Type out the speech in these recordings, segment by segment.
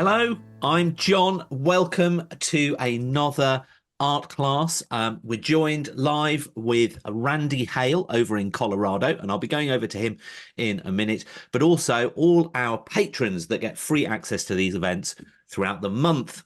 Hello, I'm John. Welcome to another art class. We're joined live with Randy Hale over in Colorado, and I'll be going over to him in a minute, but also all our patrons that get free access to these events throughout the month.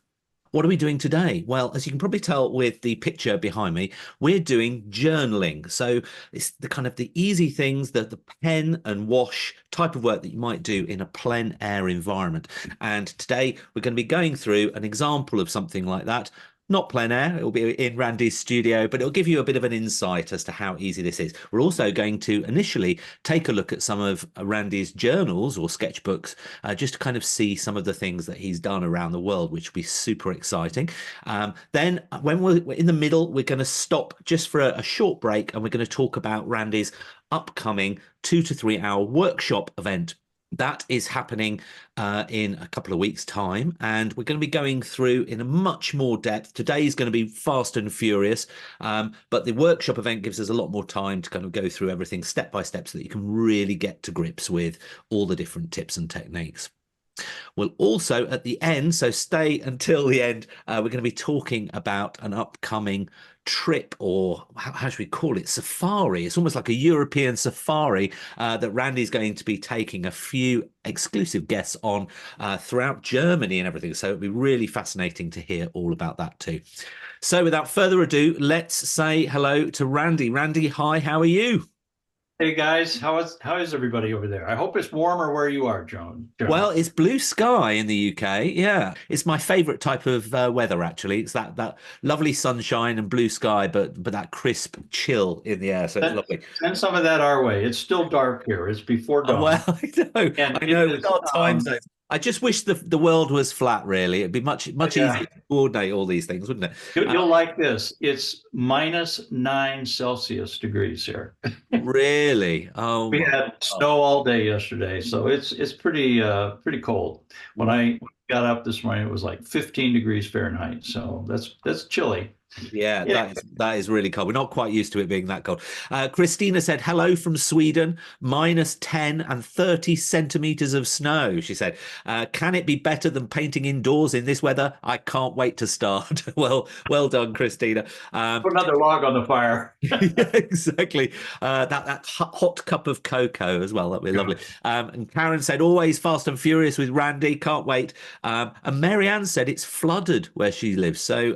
What are we doing today? Well, as you can probably tell with the picture behind me, we're doing journaling. So it's the kind of the easy things, the pen and wash type of work that you might do in a plein air environment. And today we're going to be going through an example of something like that. Not plein air, it will be in Randy's studio, but it'll give you a bit of an insight as to how easy this is. We're also going to initially take a look at some of Randy's journals or sketchbooks, just to kind of see some of the things that he's done around the world, which will be super exciting. Then, when we're in the middle, we're going to stop just for a short break, and we're going to talk about Randy's upcoming 2 to 3 hour workshop event. That is happening in a couple of weeks' time, and we're going to be going through in a much more depth. Today is going to be fast and furious, but the workshop event gives us a lot more time to kind of go through everything step by step so that you can really get to grips with all the different tips and techniques. We'll also at the end, so stay until the end, we're going to be talking about an upcoming trip, or how should we call it? Safari. It's almost like a European safari that Randy's going to be taking a few exclusive guests on throughout Germany and everything. So it'll be really fascinating to hear all about that too. So without further ado, let's say hello to Randy. Randy, hi, how are you? Hey guys, how is everybody over there? I hope it's warmer where you are, John. Well, it's blue sky in the UK. Yeah, it's my favorite type of weather. Actually, it's that lovely sunshine and blue sky, but that crisp chill in the air. So it's Send, lovely. send some of that our way. It's still dark here. It's before Well, dawn, I and it know. With is. our time zones, I just wish the world was flat. Really, it'd be much Yeah, easier to coordinate all these things, wouldn't it? you'll like this. It's -9 Celsius degrees here. Really? Oh We my had God. snow all day yesterday, so it's pretty cold. When I got up this morning, it was like 15 degrees Fahrenheit. So that's chilly. Yeah, Yeah. that is really cold. We're not quite used to it being that cold. Christina said, hello from Sweden, -10 and 30 centimeters of snow. She said, can it be better than painting indoors in this weather? I can't wait to start. Well done, Christina. Put another log on the fire. Yeah, exactly. That hot cup of cocoa as well. That'd be lovely. Yeah. And Karen said, always fast and furious with Randy. Can't wait. And Marianne said it's flooded where she lives. So,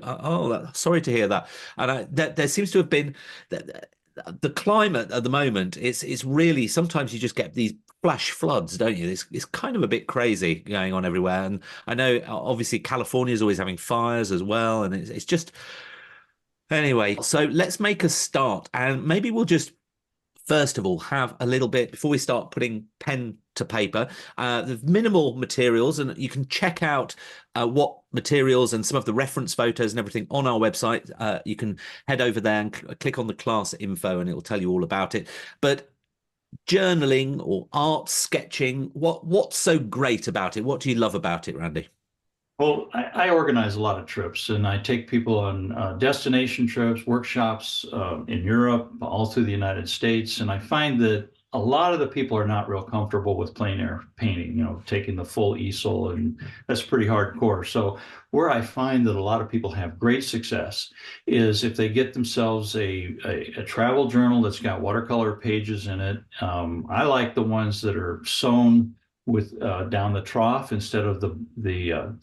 sorry to hear that. And there seems to have been the climate at the moment. It's really sometimes you just get these flash floods, don't you? It's kind of a bit crazy going on everywhere. And I know obviously California is always having fires as well, and it's just. Anyway, so let's make a start, and maybe we'll just first of all have a little bit before we start putting pen to paper. The minimal materials, and you can check out what materials and some of the reference photos and everything on our website. You can head over there and click on the class info, and it will tell you all about it. But journaling or art sketching, what's so great about it? What do you love about it, Randy? Well, I organize a lot of trips, and I take people on destination trips, workshops in Europe, all through the United States. And I find that a lot of the people are not real comfortable with plein air painting, taking the full easel, and that's pretty hardcore. So where I find that a lot of people have great success is if they get themselves a travel journal that's got watercolor pages in it. I like the ones that are sewn with down the trough instead of the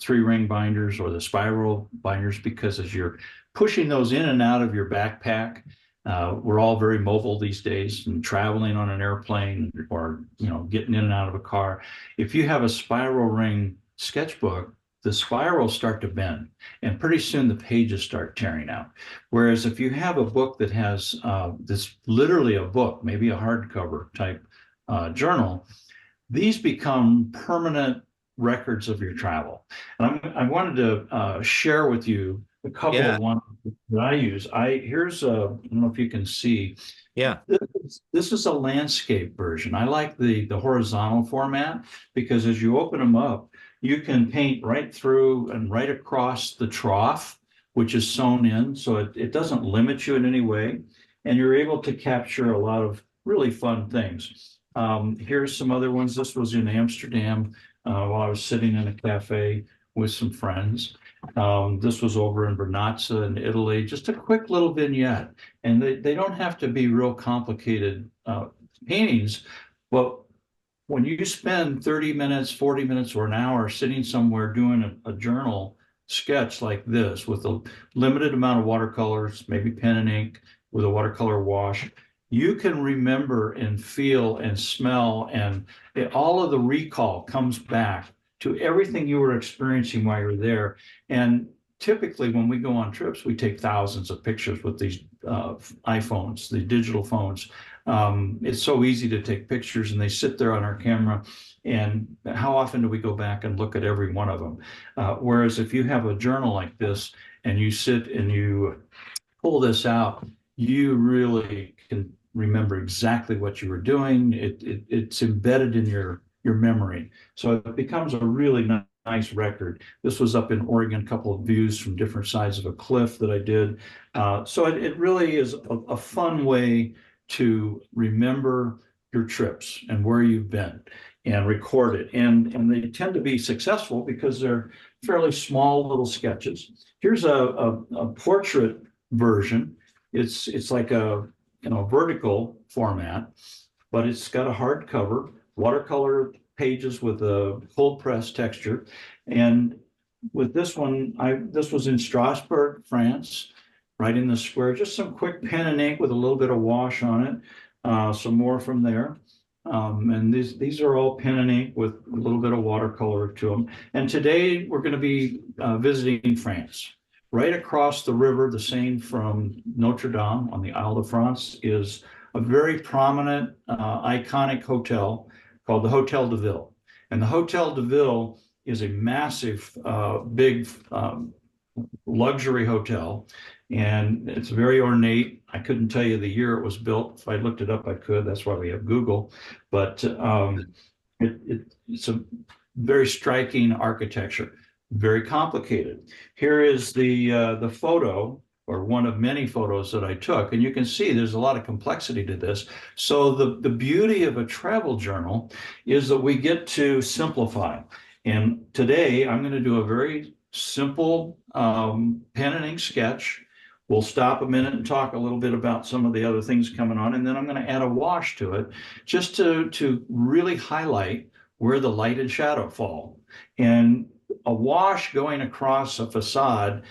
3-ring binders or the spiral binders, because as you're pushing those in and out of your backpack, we're all very mobile these days and traveling on an airplane or getting in and out of a car. If you have a spiral ring sketchbook, the spirals start to bend, and pretty soon the pages start tearing out. Whereas if you have a book that has this literally a book, maybe a hardcover type journal, these become permanent records of your travel. And I wanted to share with you a couple of Yeah, ones that I use. Here's I don't know if you can see. yeah, This is a landscape version. I like the horizontal format because as you open them up, you can paint right through and right across the trough, which is sewn in, so it doesn't limit you in any way, and you're able to capture a lot of really fun things. Here's some other ones. This was in Amsterdam while I was sitting in a cafe with some friends. This was over in Vernazza in Italy, just a quick little vignette. And they don't have to be real complicated paintings, but when you spend 30 minutes, 40 minutes, or an hour sitting somewhere doing a journal sketch like this with a limited amount of watercolors, maybe pen and ink with a watercolor wash, you can remember and feel and smell, and all of the recall comes back to everything you were experiencing while you're there. And typically, when we go on trips, we take thousands of pictures with these iPhones, the digital phones. It's so easy to take pictures and they sit there on our camera. And how often do we go back and look at every one of them? Whereas if you have a journal like this and you sit and you pull this out, you really can remember exactly what you were doing. It's embedded in your memory. So it becomes a really nice record. This was up in Oregon, a couple of views from different sides of a cliff that I did. So it really is a fun way to remember your trips and where you've been and record it. And they tend to be successful because they're fairly small little sketches. Here's a portrait version. It's like a vertical format, but it's got a hard cover, watercolor pages with a cold press texture. And with this one, this was in Strasbourg, France, right in the square. Just some quick pen and ink with a little bit of wash on it. Some more from there. And these are all pen and ink with a little bit of watercolor to them. And today we're going to be visiting France. Right across the river, the Seine from Notre Dame on the Isle de France is a very prominent, iconic hotel called the Hotel de Ville. And the Hotel de Ville is a massive, big luxury hotel. And it's very ornate. I couldn't tell you the year it was built. If I looked it up, I could. That's why we have Google. But it's a very striking architecture, very complicated. Here is the photo, or one of many photos that I took, and you can see there's a lot of complexity to this. So the beauty of a travel journal is that we get to simplify. And today I'm going to do a very simple pen and ink sketch. We'll stop a minute and talk a little bit about some of the other things coming on, and then I'm going to add a wash to it just to really highlight where the light and shadow fall. And a wash going across a facade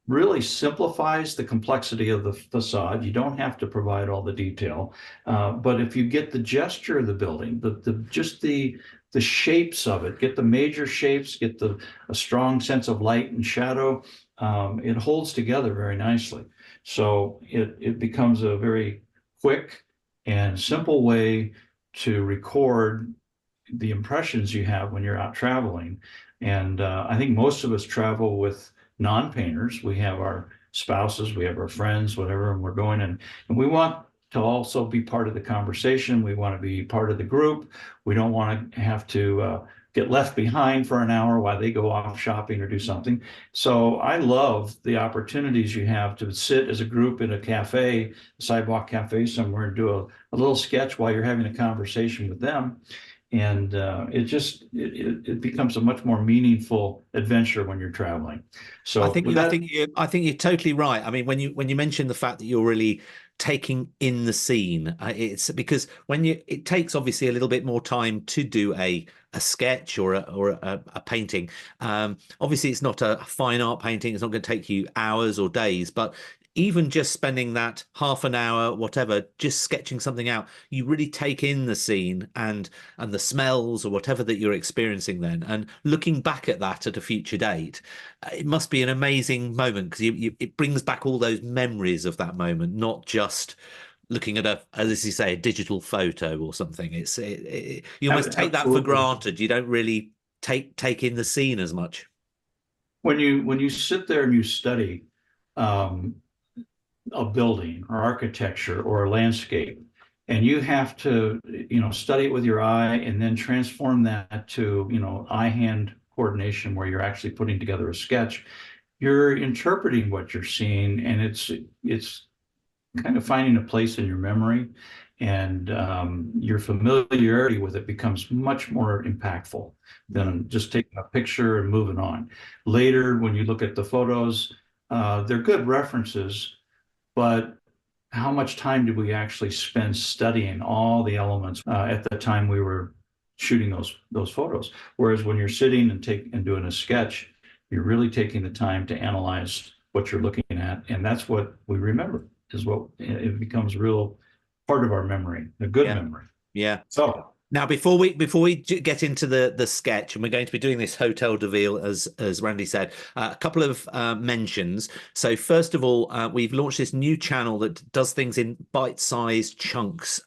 really simplifies the complexity of the facade. You don't have to provide all the detail, but if you get the gesture of the building, just the shapes of it, get the major shapes, get a strong sense of light and shadow, it holds together very nicely. So it becomes a very quick and simple way to record the impressions you have when you're out traveling. And I think most of us travel with non-painters. We have our spouses, we have our friends, whatever, and we're going and we want to also be part of the conversation. We want to be part of the group. We don't want to have to get left behind for an hour while they go off shopping or do something. So I love the opportunities you have to sit as a group in a cafe, a sidewalk cafe somewhere, and do a little sketch while you're having a conversation with them. And it becomes a much more meaningful adventure when you're traveling. So I think you're totally right. I mean, when you mention the fact that you're really taking in the scene, it's because it takes obviously a little bit more time to do a sketch or a painting. Obviously, it's not a fine art painting. It's not going to take you hours or days, but even just spending that half an hour, whatever, just sketching something out, you really take in the scene and the smells or whatever that you're experiencing then. And looking back at that at a future date, it must be an amazing moment because it brings back all those memories of that moment, not just looking at as you say, a digital photo or something. You almost take that for granted. You don't really take in the scene as much. When you sit there and you study a building or architecture or a landscape, and you have to study it with your eye and then transform that to eye-hand coordination where you're actually putting together a sketch, you're interpreting what you're seeing, and it's kind of finding a place in your memory. and your familiarity with it becomes much more impactful than just taking a picture and moving on. Later, when you look at the photos, they're good references, but how much time did we actually spend studying all the elements at the time we were shooting those photos? Whereas when you're sitting and doing a sketch, you're really taking the time to analyze what you're looking at, and that's what we remember. Is what it becomes real part of our memory, a good Yeah. memory. Yeah. So Now, before we get into the sketch, and we're going to be doing this Hotel de Ville, as Randy said, a couple of mentions. So first of all, we've launched this new channel that does things in bite-sized chunks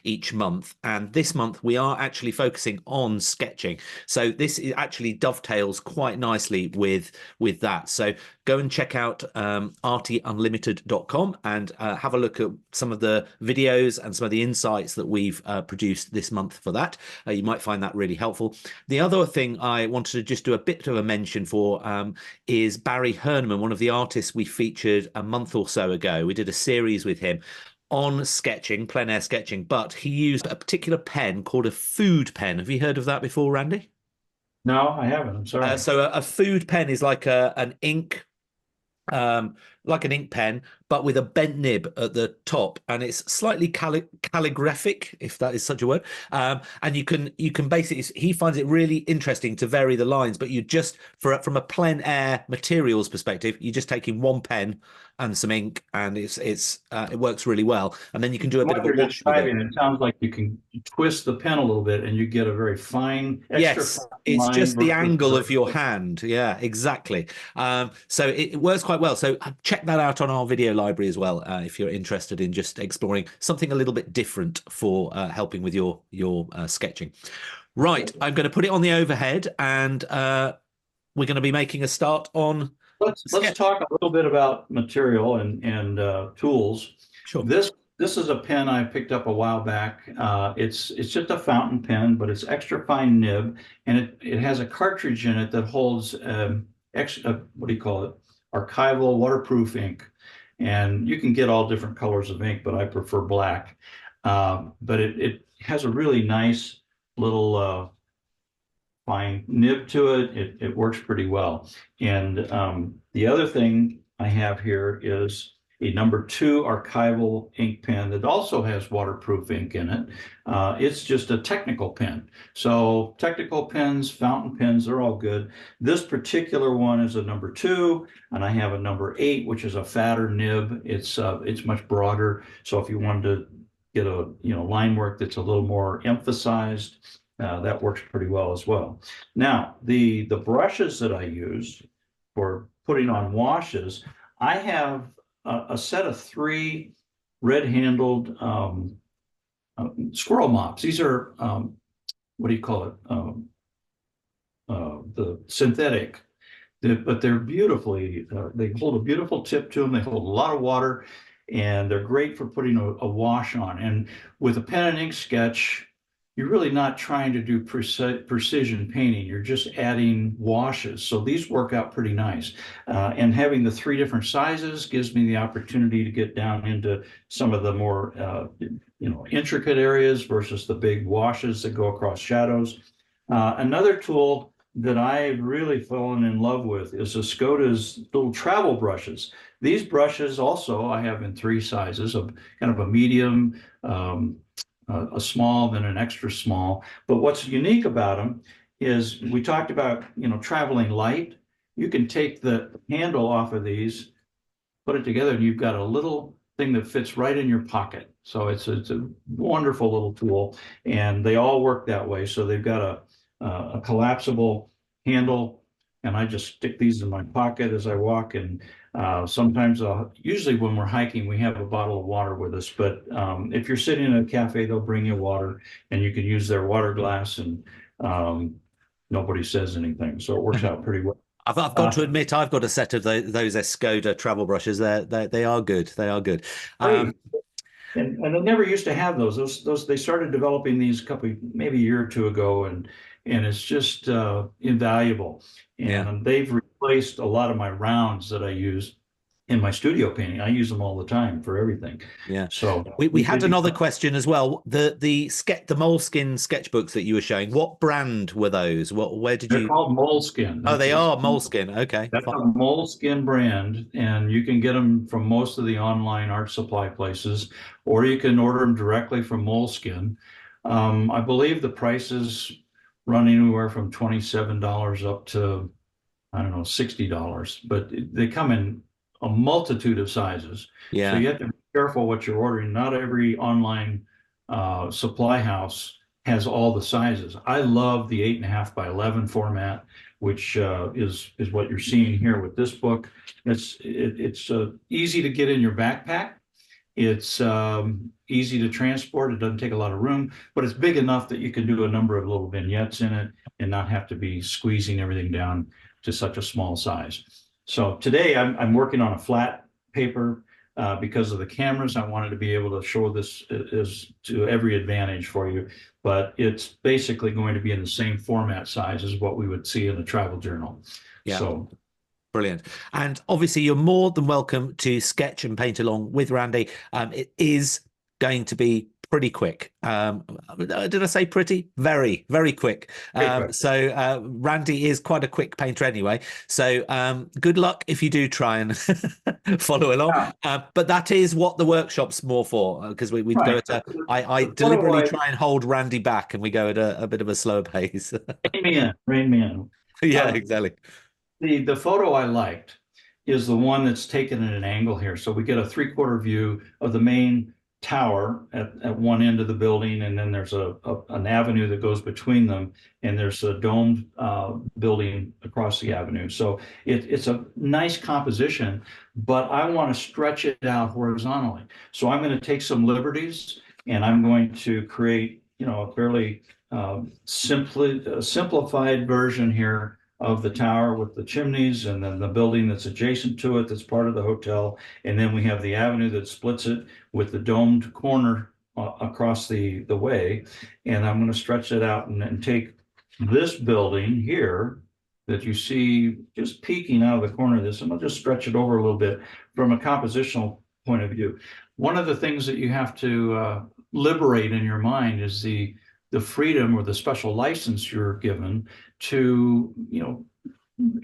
each month, and this month we are actually focusing on sketching. So this actually dovetails quite nicely with that. So go and check out artyunlimited.com and have a look at some of the videos and some of the insights that we've produced this month for that. You might find that really helpful. The other thing I wanted to just do a bit of a mention for is Barry Herneman, one of the artists we featured a month or so ago. We did a series with him on sketching, plein air sketching, but he used a particular pen called a food pen. Have you heard of that before, Randy? no, I haven't. I'm sorry. So a food pen is like an ink like an ink pen, but with a bent nib at the top, and it's slightly calligraphic, if that is such a word. And you can basically, he finds it really interesting to vary the lines, but you just from a plein air materials perspective, you're just taking one pen and some ink, and it works really well. And then you can do a bit What of a you're wash with it. describing, it sounds like you can twist the pen a little bit and you get a very fine, extra Yes, fine it's line just the versus angle of your hand. Yeah, exactly. So it works quite well. So check that out on our video library as well, if you're interested in just exploring something a little bit different for helping with your sketching. Right, I'm going to put it on the overhead, and we're going to be making a start on the Let's sketch. talk a little bit about material and tools. Sure. This is a pen I picked up a while back. It's just a fountain pen, but it's extra fine nib, and it has a cartridge in it that holds what do you call it? Archival waterproof ink, and you can get all different colors of ink, but I prefer black. But it has a really nice little fine nib to it. It works pretty well. And the other thing I have here is a number 2 archival ink pen that also has waterproof ink in it. It's just a technical pen. So technical pens, fountain pens, they're all good. This particular one is a number 2, and I have a number 8, which is a fatter nib. It's much broader. So if you wanted to get a line work that's a little more emphasized, that works pretty well as well. Now, the brushes that I use for putting on washes, I have a set of 3 red-handled squirrel mops. These are, what do you call it? The synthetic, but they're beautifully, they hold a beautiful tip to them. They hold a lot of water, and they're great for putting a wash on. And with a pen and ink sketch, you're really not trying to do precision painting. You're just adding washes. So these work out pretty nice. And having the 3 different sizes gives me the opportunity to get down into some of the more intricate areas versus the big washes that go across shadows. Another tool that I've really fallen in love with is Escoda's little travel brushes. These brushes also I have in 3 sizes, of kind of a medium, a small, then an extra small. But what's unique about them is we talked about, traveling light. You can take the handle off of these, put it together, and you've got a little thing that fits right in your pocket. So it's a wonderful little tool, and they all work that way. So they've got a collapsible handle, and I just stick these in my pocket as I walk. And sometimes, usually when we're hiking, we have a bottle of water with us. But if you're sitting in a cafe, they'll bring you water, and you can use their water glass, and nobody says anything. So it works out pretty well. I've got to admit, I've got a set of those Escoda travel brushes. They are good. They are good. Great. And they never used to have those. They started developing these maybe a year or 2 ago, and it's just invaluable. Yeah. And they've replaced a lot of my rounds that I use in my studio painting. I use them all the time for everything. Yeah. So We we had did another become, question as well. The Moleskine sketchbooks that you were showing, what brand were those? Where did they're you? called Moleskin. Oh, they are Moleskine. Okay, That's fine. a Moleskin brand, and you can get them from most of the online art supply places, or you can order them directly from Moleskin. I believe the prices run anywhere from $27 up to, I don't know, $60, but they come in a multitude of sizes. So Yeah, you have to be careful what you're ordering. Not every online supply house has all the sizes. I love the 8.5 by 11 format, which is what you're seeing here with this book. It's easy to get in your backpack. It's easy to transport. It doesn't take a lot of room, but it's big enough that you can do a number of little vignettes in it and not have to be squeezing everything down to such a small size. So today I'm working on a flat paper because of the cameras. I wanted to be able to show this is to every advantage for you, but it's basically going to be in the same format size as what we would see in a travel journal. yeah. So Brilliant. And obviously, you're more than welcome to sketch and paint along with Randy. It is going to be pretty quick. Did I say pretty? Very, very quick. Randy is quite a quick painter anyway. So good luck if you do try and follow along. yeah, But that is what the workshop's more for, because we'd go right. at I The photo deliberately I try and hold Randy back, and we go at a bit of a slower pace. rain man. Yeah, Um, exactly. the photo I liked is the one that's taken at an angle here. So we get a 3/4 view of the main tower at one end of the building, and then there's an avenue that goes between them, and there's a domed building across the avenue. So it's a nice composition, but I want to stretch it out horizontally. So I'm going to take some liberties, and I'm going to create, a fairly simplified version here of the tower with the chimneys, and then the building that's adjacent to it that's part of the hotel. And then we have the avenue that splits it with the domed corner across the way. And I'm going to stretch it out and take this building here that you see just peeking out of the corner of this, and I'll just stretch it over a little bit from a compositional point of view. One of the things that you have to liberate in your mind is the freedom or the special license you're given to,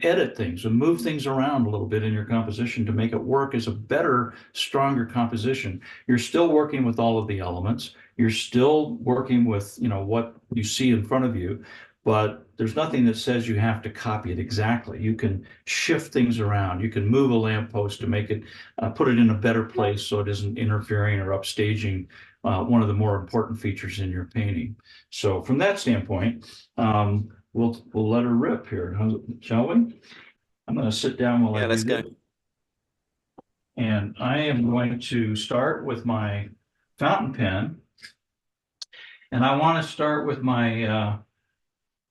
edit things and move things around a little bit in your composition to make it work as a better, stronger composition. You're still working with all of the elements. You're still working with, what you see in front of you, but there's nothing that says you have to copy it exactly. You can shift things around. You can move a lamppost to make it, put it in a better place so it isn't interfering or upstaging one of the more important features in your painting. So from that standpoint, we'll let her rip here, shall we? I'm going to sit down while Yeah, I let's do go. this. And I am going to start with my fountain pen. And I want to start with my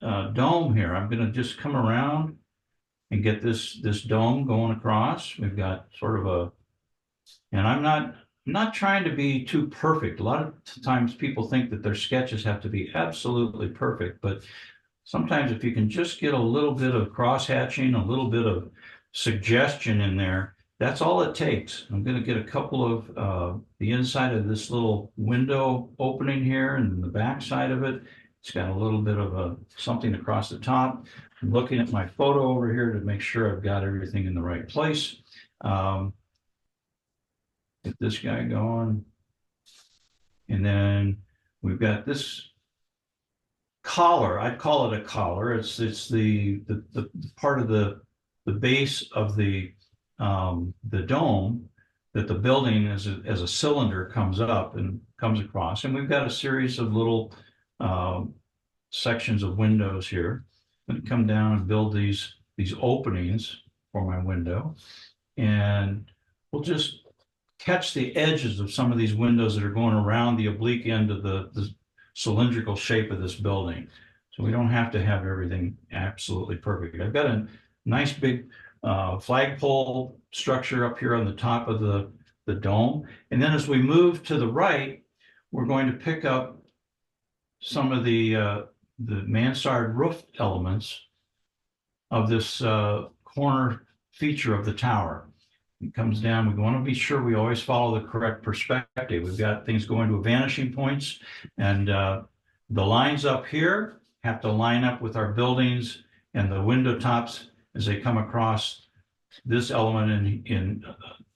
dome here. I'm going to just come around and get this dome going across. We've got sort of and I'm not trying to be too perfect. A lot of times people think that their sketches have to be absolutely perfect, but sometimes if you can just get a little bit of cross-hatching, a little bit of suggestion in there, that's all it takes. I'm going to get a couple of the inside of this little window opening here and the back side of it. It's got a little bit of something across the top. I'm looking at my photo over here to make sure I've got everything in the right place. Get this guy going. And then we've got this collar. I'd call it a collar. It's the part of the base of the dome that the building as a cylinder comes up and comes across. And we've got a series of little sections of windows here. I'm going to come down and build these openings for my window, and we'll just catch the edges of some of these windows that are going around the oblique end of the cylindrical shape of this building. So we don't have to have everything absolutely perfect. I've got a nice big flagpole structure up here on the top of the dome. And then as we move to the right, we're going to pick up some of the mansard roof elements of this corner feature of the tower. It comes down. We want to be sure we always follow the correct perspective. We've got things going to vanishing points, and the lines up here have to line up with our buildings and the window tops as they come across this element in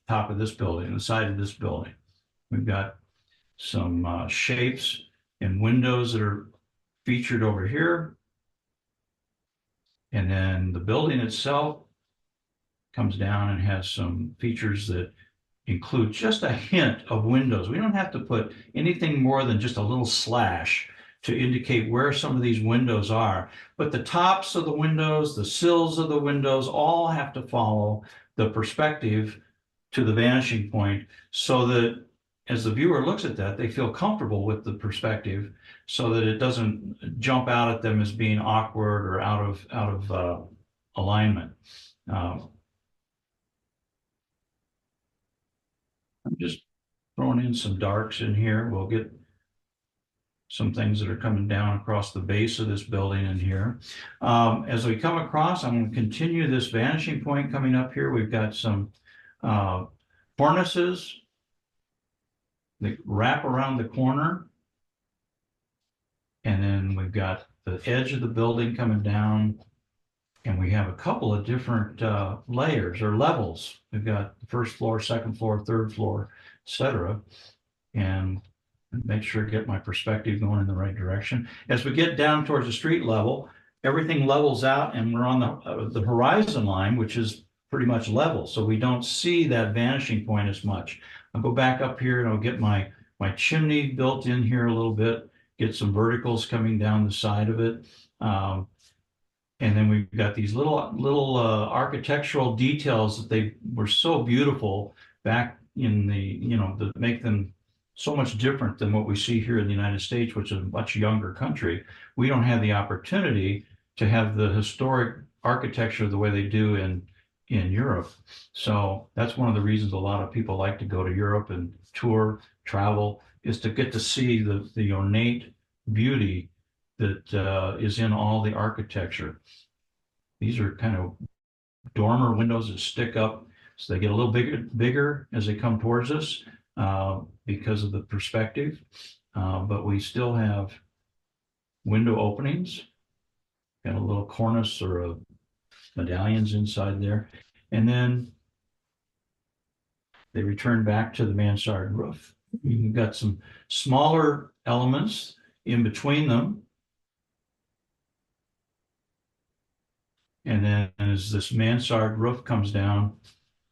top of this building, the side of this building. We've got some shapes and windows that are featured over here. And then the building itself comes down and has some features that include just a hint of windows. We don't have to put anything more than just a little slash to indicate where some of these windows are. But the tops of the windows, the sills of the windows, all have to follow the perspective to the vanishing point, so that as the viewer looks at that, they feel comfortable with the perspective, so that it doesn't jump out at them as being awkward or out of alignment. I'm just throwing in some darks in here. We'll get some things that are coming down across the base of this building in here. As we come across, I'm going to continue this vanishing point coming up here. We've got some cornices that wrap around the corner. And then we've got the edge of the building coming down. And we have a couple of different layers or levels. We've got the first floor, second floor, third floor, etc. And make sure to get my perspective going in the right direction. As we get down towards the street level, everything levels out, and we're on the horizon line, which is pretty much level. So we don't see that vanishing point as much. I'll go back up here and I'll get my chimney built in here a little bit, get some verticals coming down the side of it. And then we've got these little architectural details that they were so beautiful back in that make them so much different than what we see here in the United States, which is a much younger country. We don't have the opportunity to have the historic architecture the way they do in Europe. So that's one of the reasons a lot of people like to go to Europe and tour, travel, is to get to see the ornate beauty that is in all the architecture. These are kind of dormer windows that stick up, so they get a little bigger as they come towards us because of the perspective. But we still have window openings, got a little cornice or medallions inside there. And then they return back to the mansard roof. You've got some smaller elements in between them. And then as this mansard roof comes down,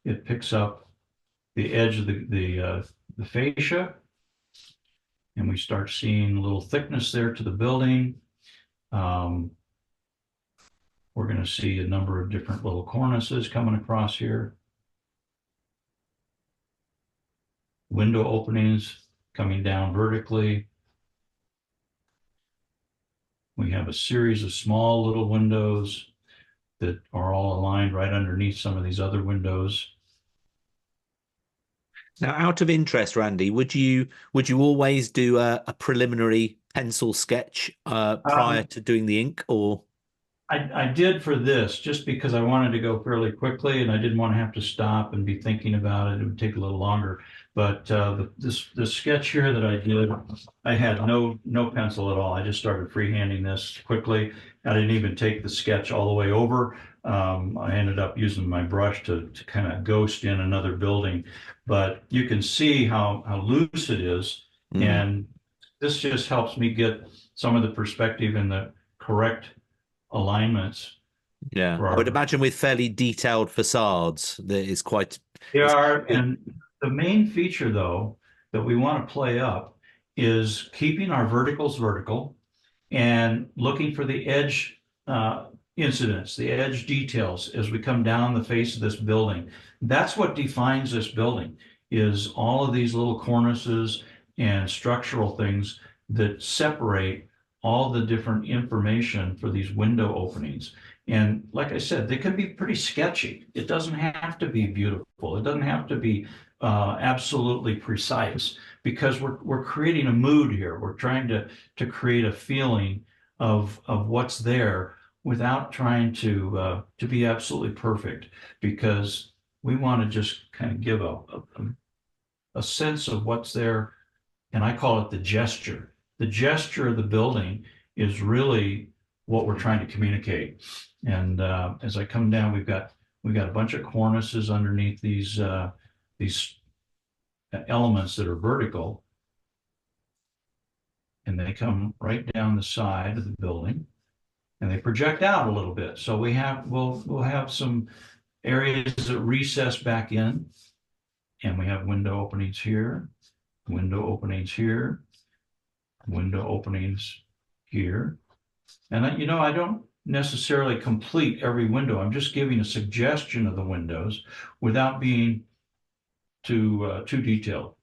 it picks up the edge of the fascia, and we start seeing a little thickness there to the building. We're going to see a number of different little cornices coming across here. Window openings coming down vertically. We have a series of small little windows that are all aligned right underneath some of these other windows. Now, out of interest, Randy, would you always do a preliminary pencil sketch prior to doing the ink, or? I did for this, just because I wanted to go fairly quickly and I didn't want to have to stop and be thinking about it. It would take a little longer. But the sketch here that I did, I had no pencil at all. I just started freehanding this quickly. I didn't even take the sketch all the way over. I ended up using my brush to kind of ghost in another building. But you can see how loose it is. And this just helps me get some of the perspective and the correct alignments. Yeah, I would imagine with fairly detailed facades, that is quite. They are, and the main feature, though, that we want to play up is keeping our verticals vertical and looking for the edge incidents, the edge details as we come down the face of this building. That's what defines this building, is all of these little cornices and structural things that separate all the different information for these window openings. And like I said, they can be pretty sketchy. It doesn't have to be beautiful. It doesn't have to be absolutely precise, because we're creating a mood here. We're trying to create a feeling of what's there without trying to be absolutely perfect, because we want to just kind of give a sense of what's there. And I call it the gesture. The gesture of the building is really what we're trying to communicate. And as I come down, we've got a bunch of cornices underneath these elements that are vertical, and they come right down the side of the building, and they project out a little bit. So we'll have some areas that recess back in, and we have window openings here, window openings here, window openings here. And I don't necessarily complete every window. I'm just giving a suggestion of the windows without being too detailed.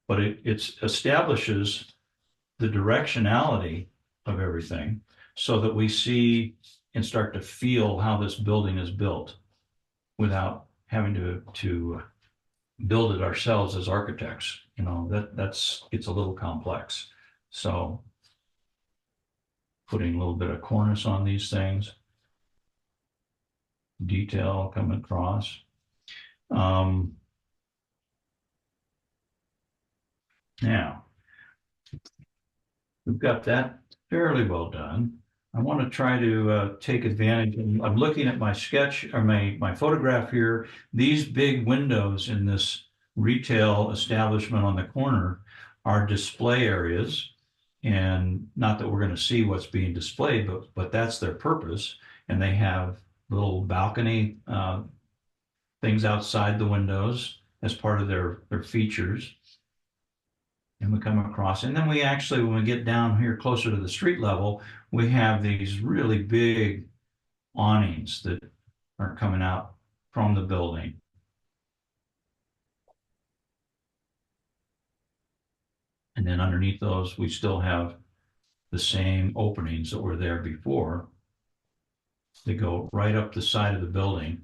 But it establishes the directionality of everything so that we see and start to feel how this building is built without having to build it ourselves as architects. It's a little complex. So putting a little bit of cornice on these things, detail coming across. Now, we've got that fairly well done. I want to try to take advantage. I'm looking at my sketch or my photograph here. These big windows in this retail establishment on the corner are display areas. And not that we're going to see what's being displayed, but that's their purpose. And they have little balcony things outside the windows as part of their features. And we come across, and then we actually, when we get down here closer to the street level, we have these really big awnings that are coming out from the building. And then underneath those, we still have the same openings that were there before. They go right up the side of the building.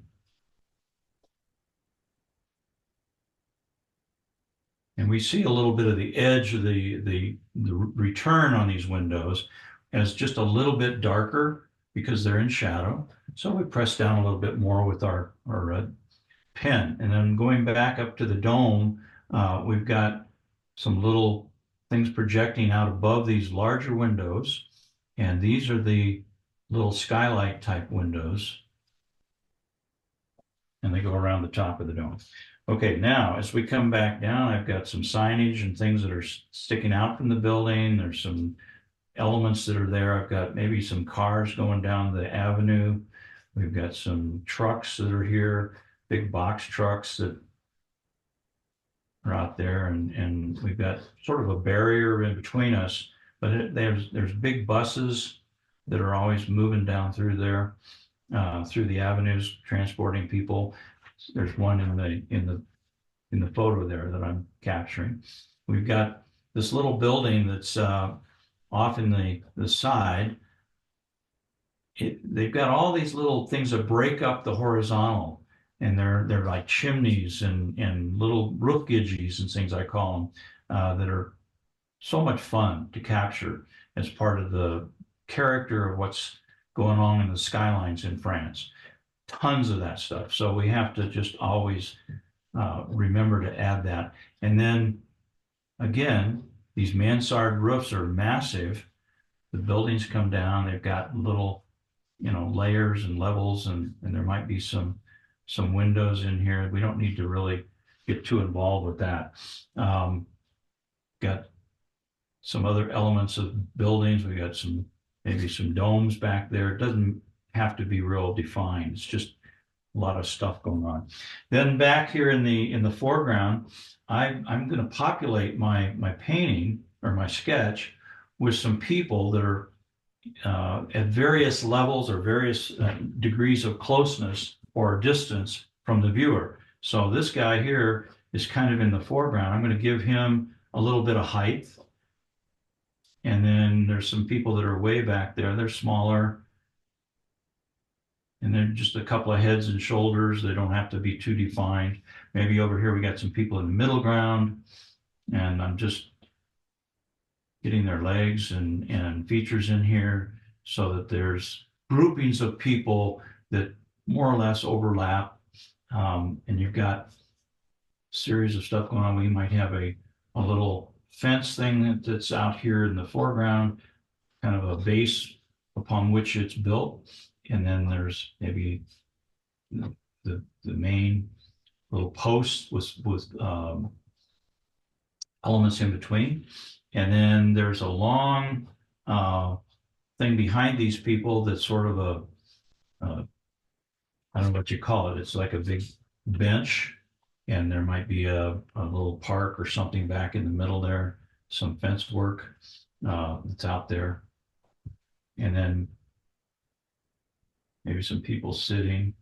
And we see a little bit of the edge of the return on these windows as just a little bit darker because they're in shadow. So we press down a little bit more with our pen. And then going back up to the dome, we've got some little things projecting out above these larger windows. And these are the little skylight type windows. And they go around the top of the dome. Okay, now as we come back down, I've got some signage and things that are sticking out from the building. There's some elements that are there. I've got maybe some cars going down the avenue. We've got some trucks that are here, big box trucks that are out there, and we've got sort of a barrier in between us, but there's big buses that are always moving down through there, through the avenues, transporting people. There's one in the photo there that I'm capturing. We've got this little building that's off in the side. They've got all these little things that break up the horizontal, and they're like chimneys and little roof gidgies and things I call them, that are so much fun to capture as part of the character of what's going on in the skylines in France. Tons of that stuff. So we have to just always remember to add that. And then again, these mansard roofs are massive. The buildings come down, they've got little, layers and levels, and there might be some windows in here. We don't need to really get too involved with that. Got some other elements of buildings. We got maybe some domes back there. It doesn't have to be real defined. It's just a lot of stuff going on. Then back here in the foreground, I'm going to populate my painting or my sketch with some people that are at various levels or various degrees of closeness or distance from the viewer. So this guy here is kind of in the foreground. I'm going to give him a little bit of height. And then there's some people that are way back there. They're smaller. And then just a couple of heads and shoulders. They don't have to be too defined. Maybe over here we got some people in the middle ground, and I'm just getting their legs and features in here so that there's groupings of people that more or less overlap. and you've got a series of stuff going on. We might have a little fence thing that's out here in the foreground, kind of a base upon which it's built. And then there's maybe the main little posts with elements in between. And then there's a long thing behind these people that's sort of I don't know what you call it. It's like a big bench, and there might be a little park or something back in the middle there, some fence work that's out there. And then maybe some people sitting.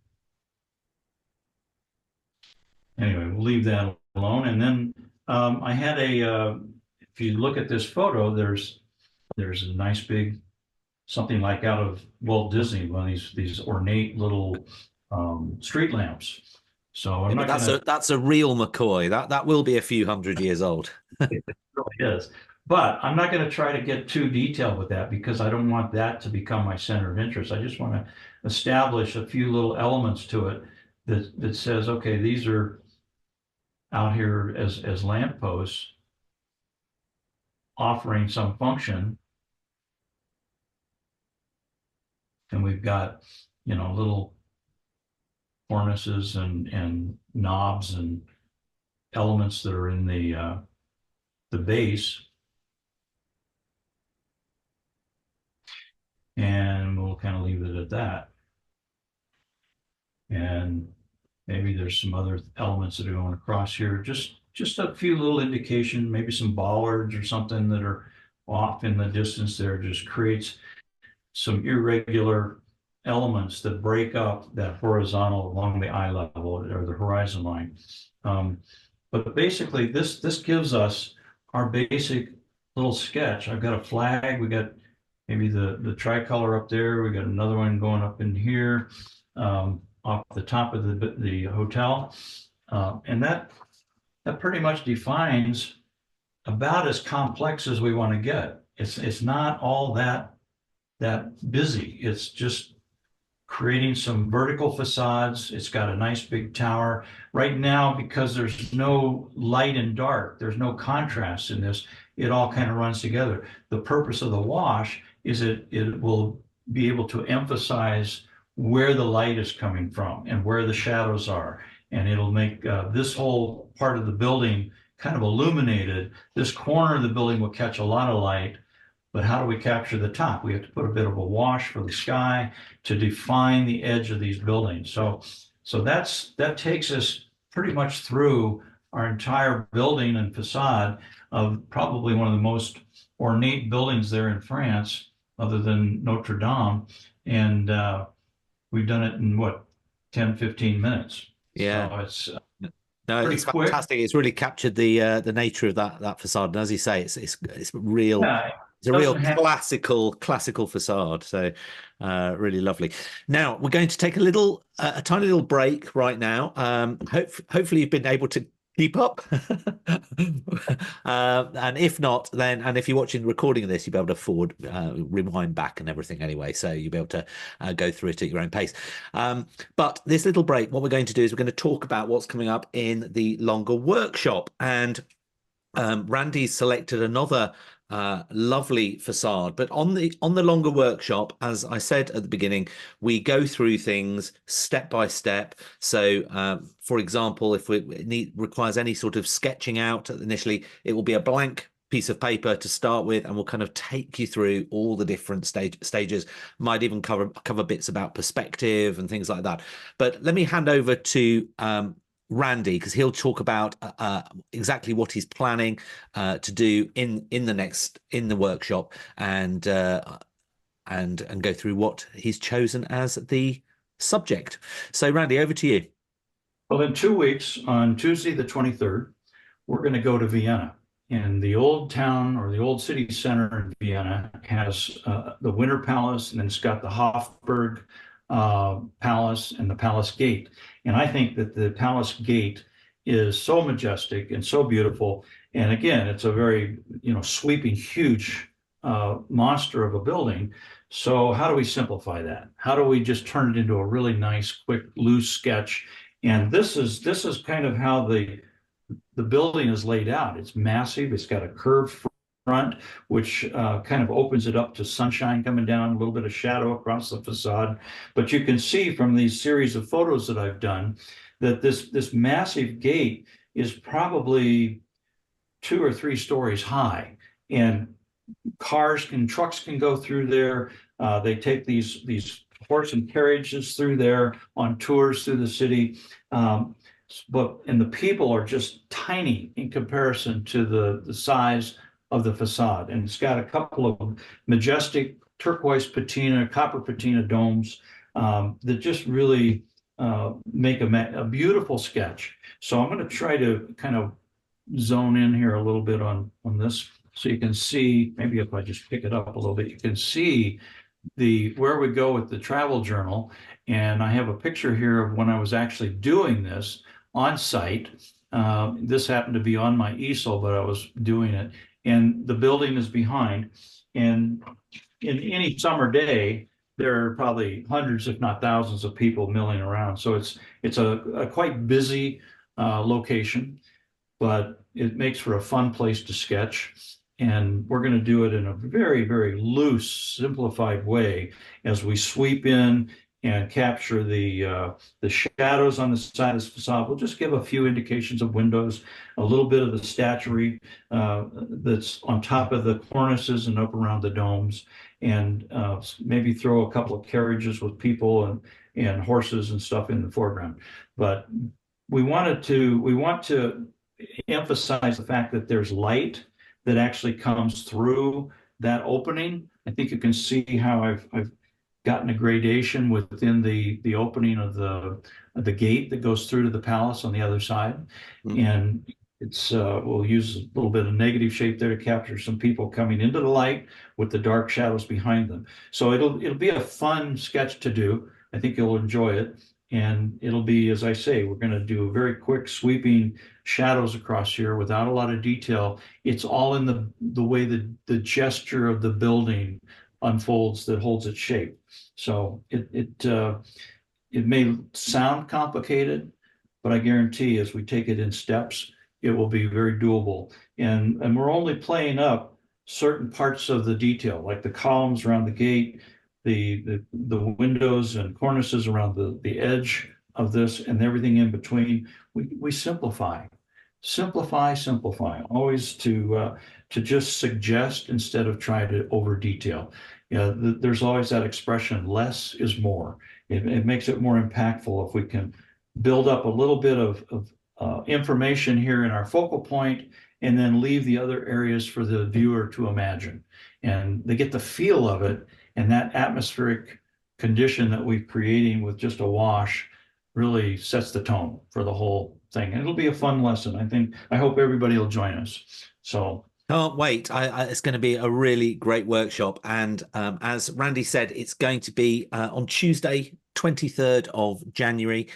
Anyway, we'll leave that alone. And then I had if you look at this photo, there's a nice big, something like out of Walt Disney, one of these ornate little street lamps. So I'm not gonna. That's a real McCoy. That will be a few hundred years old. It really is. But I'm not going to try to get too detailed with that because I don't want that to become my center of interest. I just want to establish a few little elements to it that says, okay, these are out here as lampposts offering some function. And we've got, little cornices and knobs and elements that are in the base. And we'll kind of leave it at that. And maybe there's some other elements that are going across here. Just a few little indication, maybe some bollards or something that are off in the distance there, just creates some irregular elements that break up that horizontal along the eye level or the horizon line. But basically this gives us our basic little sketch. I've got a flag, we got maybe the tricolor up there, we got another one going up in here, off the top of the hotel. And that pretty much defines about as complex as we want to get. It's not all that busy. It's just creating some vertical facades. It's got a nice big tower. Right now, because there's no light and dark, there's no contrast in this, it all kind of runs together. The purpose of the wash is it will be able to emphasize where the light is coming from and where the shadows are. And it'll make this whole part of the building kind of illuminated. This corner of the building will catch a lot of light, but how do we capture the top? We have to put a bit of a wash for the sky to define the edge of these buildings. So that takes us pretty much through our entire building and facade of probably one of the most ornate buildings there in France, other than Notre Dame. And we've done it in what, 10, 15 minutes. Yeah. So it's no, it's quick. Fantastic. It's really captured the nature of that facade. And as you say, it's real. Yeah, it's a real classical facade. So really lovely. Now we're going to take a tiny little break right now. Hopefully you've been able to keep up. And if not, then, and if you're watching the recording of this, you'll be able to rewind back and everything anyway. So you'll be able to go through it at your own pace. But this little break, what we're going to do is we're going to talk about what's coming up in the longer workshop. And Randy's selected another lovely facade, but on the longer workshop, as I said at the beginning, we go through things step by step. So for example, if it requires any sort of sketching out initially, it will be a blank piece of paper to start with, and we'll kind of take you through all the different stages. Might even cover bits about perspective and things like that. But let me hand over to Randy, because he'll talk about exactly what he's planning to do in the workshop, and go through what he's chosen as the subject. So Randy, over to you. Well, in 2 weeks, on Tuesday the 23rd, we're going to go to Vienna. And the old town, or the old city center in Vienna, has the Winter Palace, and then it's got the Hofburg Palace and the Palace Gate. And I think that the Palace Gate is so majestic and so beautiful. And again, it's a very, sweeping, huge monster of a building. So how do we simplify that? How do we just turn it into a really nice, quick, loose sketch And this is kind of how the building is laid out. It's massive. It's got a curved front, which kind of opens it up to sunshine coming down, a little bit of shadow across the facade. But you can see from these series of photos that I've done that this massive gate is probably 2 or 3 stories high, and trucks can go through there. They take these horse and carriages through there on tours through the city. And the people are just tiny in comparison to the size of the facade. And it's got a couple of majestic turquoise patina, copper patina domes that just really make a beautiful sketch. So I'm going to try to kind of zone in here a little bit on this so you can see, maybe if I just pick it up a little bit, you can see where we go with the travel journal. And I have a picture here of when I was actually doing this on site. This happened to be on my easel, but I was doing it. And the building is behind. And in any summer day, there are probably hundreds, if not thousands, of people milling around. So it's a quite busy location, but it makes for a fun place to sketch. And we're going to do it in a very, very loose, simplified way as we sweep in and capture the shadows on the side of the facade. We'll just give a few indications of windows, a little bit of the statuary that's on top of the cornices and up around the domes, and maybe throw a couple of carriages with people and horses and stuff in the foreground. But we want to emphasize the fact that there's light that actually comes through that opening. I think you can see how I've gotten a gradation within the opening of the gate that goes through to the palace on the other side. Mm. And we'll use a little bit of negative shape there to capture some people coming into the light with the dark shadows behind them. So it'll be a fun sketch to do. I think you'll enjoy it. And it'll be, as I say, we're going to do a very quick sweeping shadows across here without a lot of detail. It's all in the way the gesture of the building unfolds that holds its shape. So it may sound complicated, but I guarantee as we take it in steps, it will be very doable. And we're only playing up certain parts of the detail, like the columns around the gate, the windows and cornices around the edge of this, and everything in between. We simplify, always to just suggest instead of try to over detail. There's always that expression, less is more. It makes it more impactful if we can build up a little bit of information here in our focal point, and then leave the other areas for the viewer to imagine. And they get the feel of it, and that atmospheric condition that we're creating with just a wash really sets the tone for the whole thing. And it'll be a fun lesson. I hope everybody will join us. So Can't wait. It's going to be a really great workshop. And as Randy said, it's going to be on Tuesday, 23rd of January.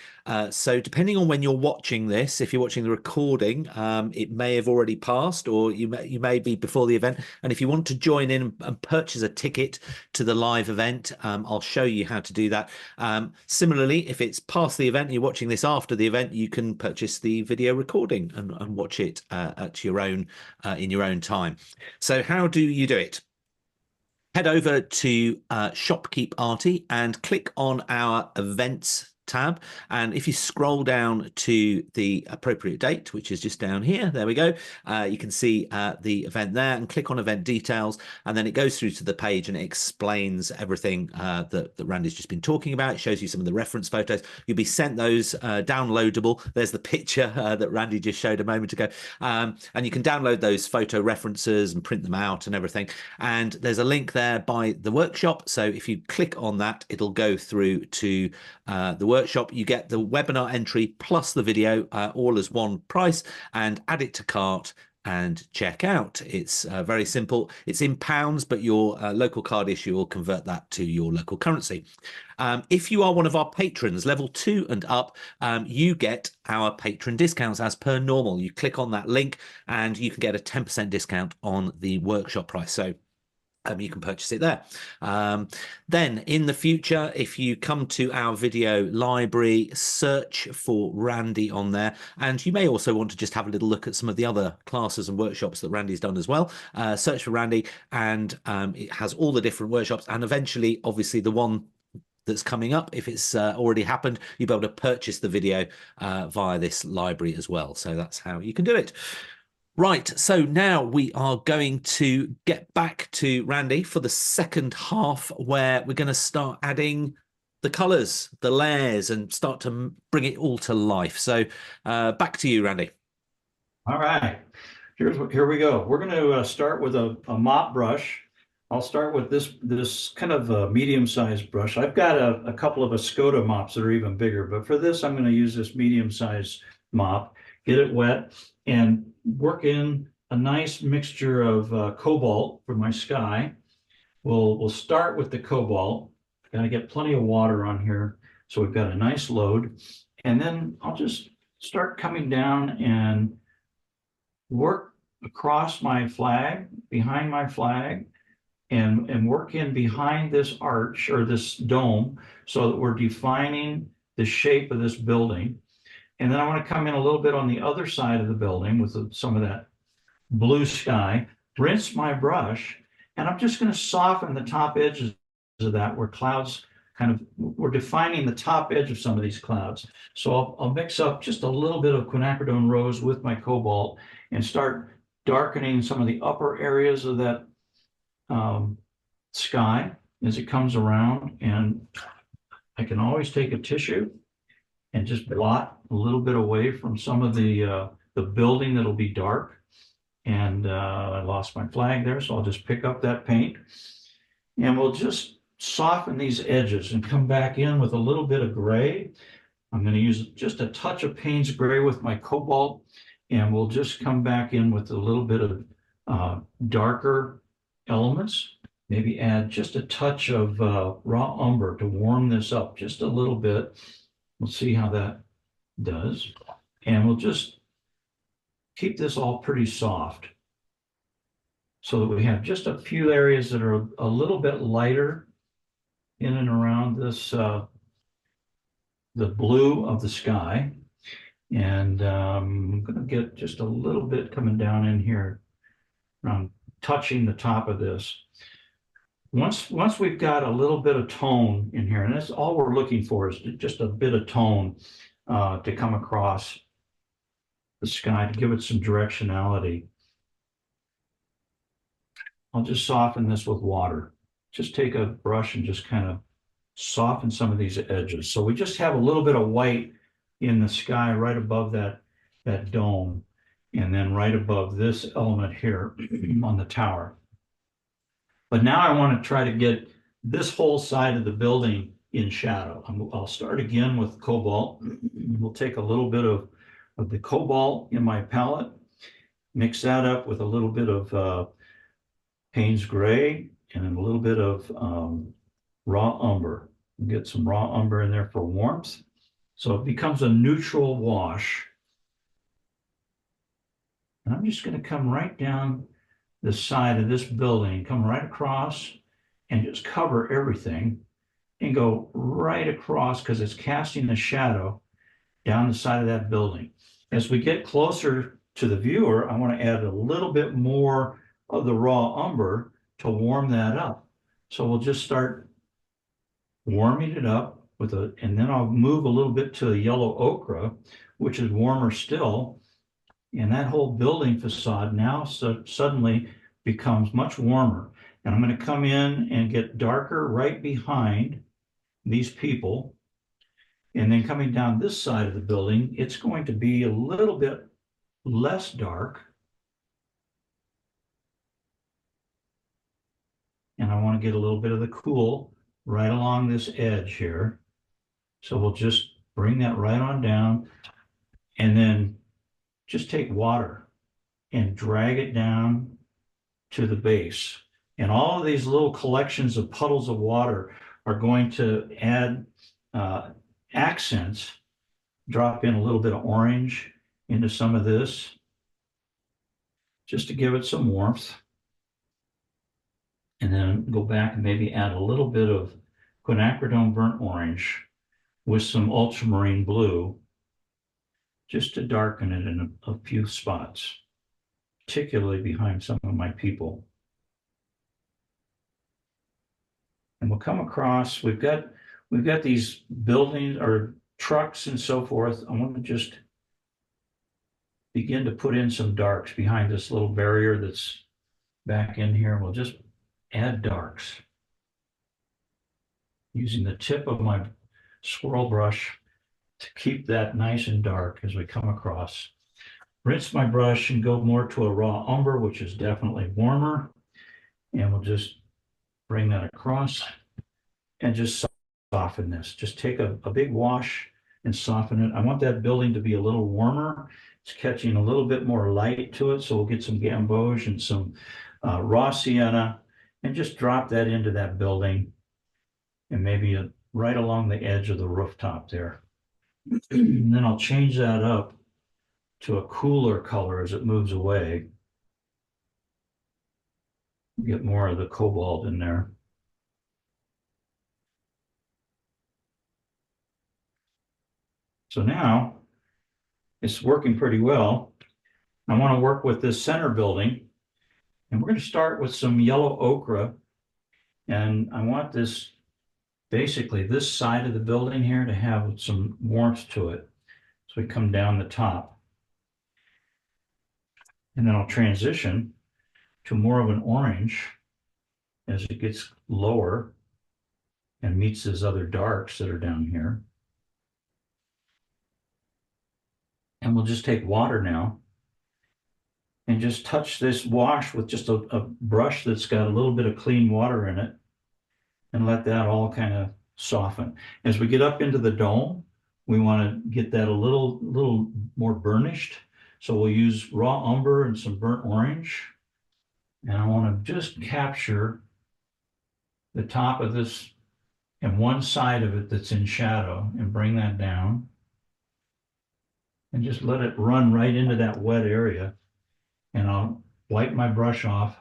So depending on when you're watching this, if you're watching the recording, it may have already passed, or you may be before the event. And if you want to join in and purchase a ticket to the live event, I'll show you how to do that. Similarly, if it's past the event and you're watching this after the event, you can purchase the video recording and watch it at your own in your own time. So how do you do it? Head over to Shopkeep Arty and click on our events tab. And if you scroll down to the appropriate date, which is just down here, there we go, you can see the event there, and click on event details, and then it goes through to the page and it explains everything that Randy's just been talking about. It shows you some of the reference photos. You'll be sent those downloadable. There's the picture that Randy just showed a moment ago, and you can download those photo references and print them out and everything. And there's a link there by the workshop, so if you click on that, it'll go through to the workshop. You get the webinar entry plus the video all as one price, and add it to cart and check out. It's very simple. It's in pounds, but your local card issue will convert that to your local currency. If you are one of our patrons, level 2 and up, you get our patron discounts as per normal. You click on that link and you can get a 10% discount on the workshop price. So You can purchase it there. Then in the future, if you come to our video library, search for Randy on there. And you may also want to just have a little look at some of the other classes and workshops that Randy's done as well. Search for Randy, and it has all the different workshops. And eventually, obviously, the one that's coming up, if it's already happened, you'll be able to purchase the video via this library as well. So that's how you can do it. Right, so now we are going to get back to Randy for the second half, where we're going to start adding the colours, the layers, and start to bring it all to life. So back to you, Randy. All right, here we go. We're going to start with a mop brush. I'll start with this kind of a medium-sized brush. I've got a couple of Escoda mops that are even bigger, but for this, I'm going to use this medium-sized mop, get it wet, and work in a nice mixture of cobalt for my sky. We'll start with the cobalt. Got to get plenty of water on here, so we've got a nice load. And then I'll just start coming down and work across my flag, behind my flag, and work in behind this arch or this dome so that we're defining the shape of this building. And then I want to come in a little bit on the other side of the building with some of that blue sky, rinse my brush, and I'm just going to soften the top edges of that where clouds we're defining the top edge of some of these clouds. So I'll mix up just a little bit of quinacridone rose with my cobalt and start darkening some of the upper areas of that sky as it comes around. And I can always take a tissue and just blot a little bit away from some of the building that'll be dark. And I lost my flag there, so I'll just pick up that paint. And we'll just soften these edges and come back in with a little bit of gray. I'm going to use just a touch of Payne's gray with my cobalt, and we'll just come back in with a little bit of darker elements. Maybe add just a touch of raw umber to warm this up just a little bit. We'll see how that does. And we'll just keep this all pretty soft so that we have just a few areas that are a little bit lighter in and around this, the blue of the sky. And I'm going to get just a little bit coming down in here, around touching the top of this. Once we've got a little bit of tone in here, and that's all we're looking for, is just a bit of tone to come across the sky to give it some directionality. I'll just soften this with water. Just take a brush and just kind of soften some of these edges. So we just have a little bit of white in the sky right above that dome, and then right above this element here on the tower. But now I want to try to get this whole side of the building in shadow. I'll start again with cobalt. We'll take a little bit of the cobalt in my palette, mix that up with a little bit of Payne's gray and then a little bit of raw umber. Get some raw umber in there for warmth. So it becomes a neutral wash. And I'm just going to come right down the side of this building, come right across and just cover everything and go right across, because it's casting a shadow down the side of that building. As we get closer to the viewer, I want to add a little bit more of the raw umber to warm that up. So we'll just start warming it up and then I'll move a little bit to the yellow ochre, which is warmer still. And that whole building facade now suddenly becomes much warmer. And I'm going to come in and get darker right behind these people. And then coming down this side of the building, it's going to be a little bit less dark. And I want to get a little bit of the cool right along this edge here. So we'll just bring that right on down, and then just take water and drag it down to the base. And all of these little collections of puddles of water are going to add accents. Drop in a little bit of orange into some of this, just to give it some warmth. And then go back and maybe add a little bit of quinacridone burnt orange with some ultramarine blue, just to darken it in a few spots, particularly behind some of my people. And we'll come across, we've got these buildings or trucks and so forth. I want to just begin to put in some darks behind this little barrier that's back in here. We'll just add darks using the tip of my swirl brush to keep that nice and dark as we come across. Rinse my brush and go more to a raw umber, which is definitely warmer. And we'll just bring that across and just soften this. Just take a big wash and soften it. I want that building to be a little warmer. It's catching a little bit more light to it. So we'll get some gamboge and some raw sienna and just drop that into that building and maybe right along the edge of the rooftop there. And then I'll change that up to a cooler color as it moves away. Get more of the cobalt in there. So now it's working pretty well. I want to work with this center building, and we're going to start with some yellow ochre. And I want this, basically this side of the building here to have some warmth to it. So we come down the top. And then I'll transition to more of an orange as it gets lower and meets those other darks that are down here. And we'll just take water now and just touch this wash with just a brush that's got a little bit of clean water in it and let that all kind of soften. As we get up into the dome, we want to get that a little more burnished. So we'll use raw umber and some burnt orange. And I want to just capture the top of this and one side of it that's in shadow and bring that down. And just let it run right into that wet area. And I'll wipe my brush off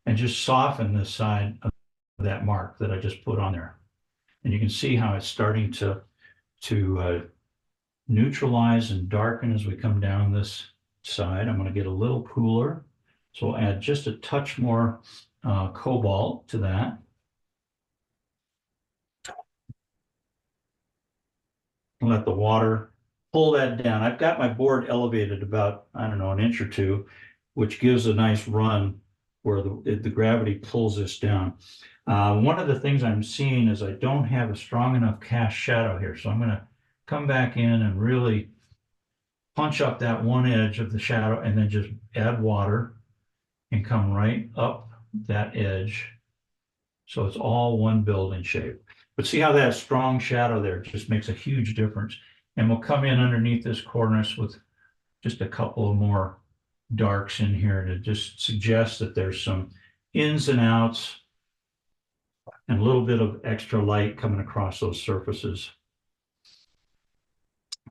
and just soften this side of that mark that I just put on there. And you can see how it's starting to neutralize and darken as we come down this side. I'm going to get a little cooler. So we'll add just a touch more cobalt to that. And let the water pull that down. I've got my board elevated about, I don't know, an inch or two, which gives a nice run where the gravity pulls this down. One of the things I'm seeing is I don't have a strong enough cast shadow here. So I'm going to come back in and really punch up that one edge of the shadow and then just add water and come right up that edge. So it's all one building shape. But see how that strong shadow there just makes a huge difference. And we'll come in underneath this cornice with just a couple of more darks in here to just suggest that there's some ins and outs and a little bit of extra light coming across those surfaces.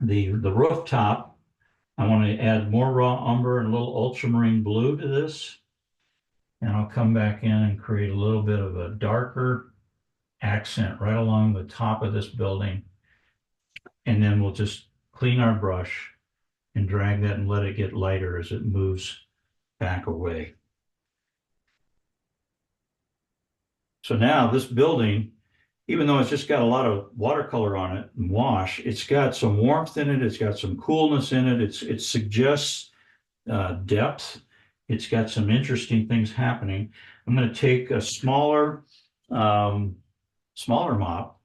The rooftop, I want to add more raw umber and a little ultramarine blue to this. And I'll come back in and create a little bit of a darker accent right along the top of this building. And then we'll just clean our brush and drag that and let it get lighter as it moves back away. So now this building, even though it's just got a lot of watercolor on it and wash, it's got some warmth in it. It's got some coolness in it. It suggests depth. It's got some interesting things happening. I'm going to take a smaller mop.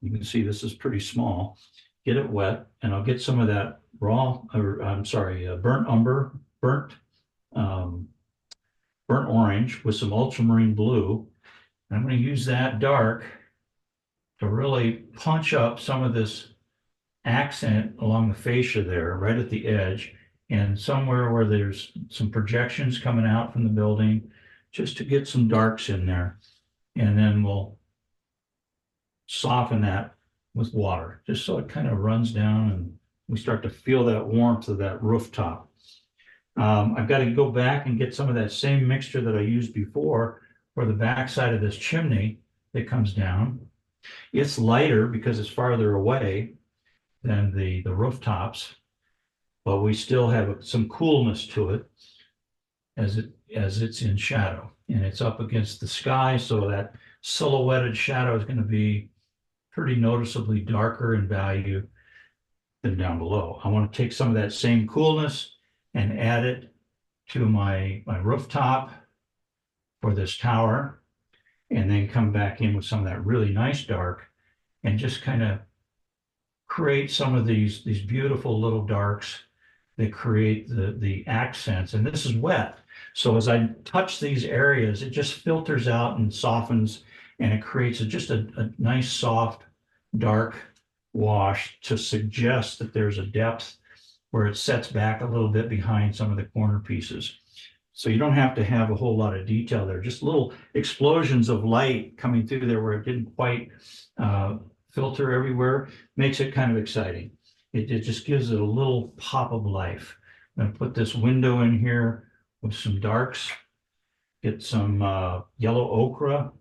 You can see this is pretty small. Get it wet, and I'll get some of that burnt umber, burnt orange with some ultramarine blue. And I'm going to use that dark to really punch up some of this accent along the fascia there, right at the edge, and somewhere where there's some projections coming out from the building, just to get some darks in there. And then we'll soften that with water, just so it kind of runs down and we start to feel that warmth of that rooftop. I've got to go back and get some of that same mixture that I used before for the backside of this chimney that comes down. It's lighter because it's farther away than the rooftops, but we still have some coolness to it as it's in shadow, and it's up against the sky, so that silhouetted shadow is going to be pretty noticeably darker in value than down below. I want to take some of that same coolness and add it to my rooftop for this tower, and then come back in with some of that really nice dark and just kind of create some of these beautiful little darks that create the accents. And this is wet. So as I touch these areas, it just filters out and softens, and it creates just a nice, soft, dark wash to suggest that there's a depth where it sets back a little bit behind some of the corner pieces. So you don't have to have a whole lot of detail there, just little explosions of light coming through there where it didn't quite filter everywhere, makes it kind of exciting. It just gives it a little pop of life. I'm going to put this window in here with some darks, get some yellow ochre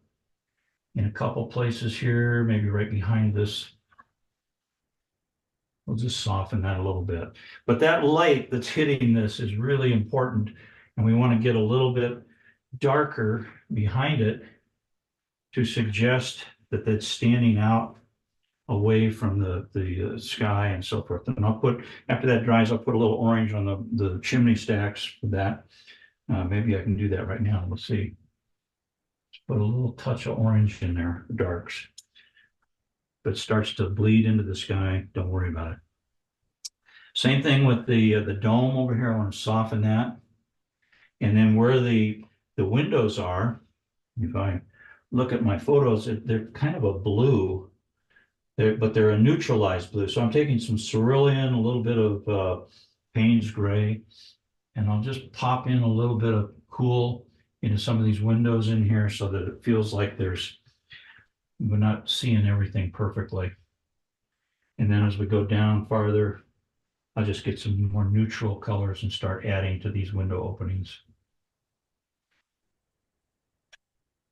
in a couple places here, maybe right behind this. We'll just soften that a little bit. But that light that's hitting this is really important, and we want to get a little bit darker behind it to suggest that that's standing out away from the sky and so forth. And I'll put, after that dries, I'll put a little orange on the chimney stacks for that. Maybe I can do that right now. Let's see. Let's put a little touch of orange in there, darks. If it starts to bleed into the sky, don't worry about it. Same thing with the dome over here. I want to soften that. And then where the windows are, if I look at my photos, they're kind of a blue. But they're a neutralized blue. So I'm taking some cerulean, a little bit of Payne's gray, and I'll just pop in a little bit of cool into some of these windows in here so that it feels like we're not seeing everything perfectly. And then as we go down farther, I'll just get some more neutral colors and start adding to these window openings.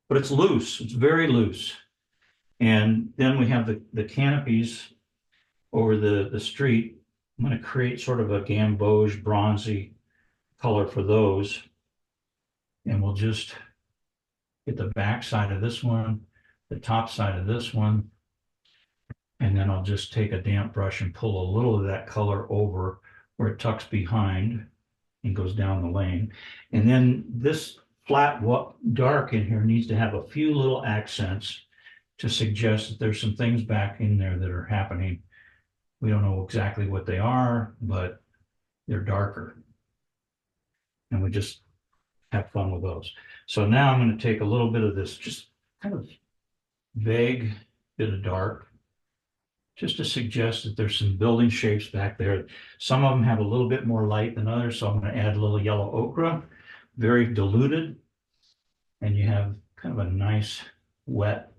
But it's loose, it's very loose. And then we have the canopies over the street. I'm going to create sort of a gamboge bronzy color for those. And we'll just get the back side of this one, the top side of this one. And then I'll just take a damp brush and pull a little of that color over where it tucks behind and goes down the lane. And then this flat dark in here needs to have a few little accents to suggest that there's some things back in there that are happening. We don't know exactly what they are, but they're darker. And we just have fun with those. So now I'm going to take a little bit of this just kind of vague bit of dark, just to suggest that there's some building shapes back there. Some of them have a little bit more light than others, so I'm going to add a little yellow ochre, very diluted, and you have kind of a nice wet.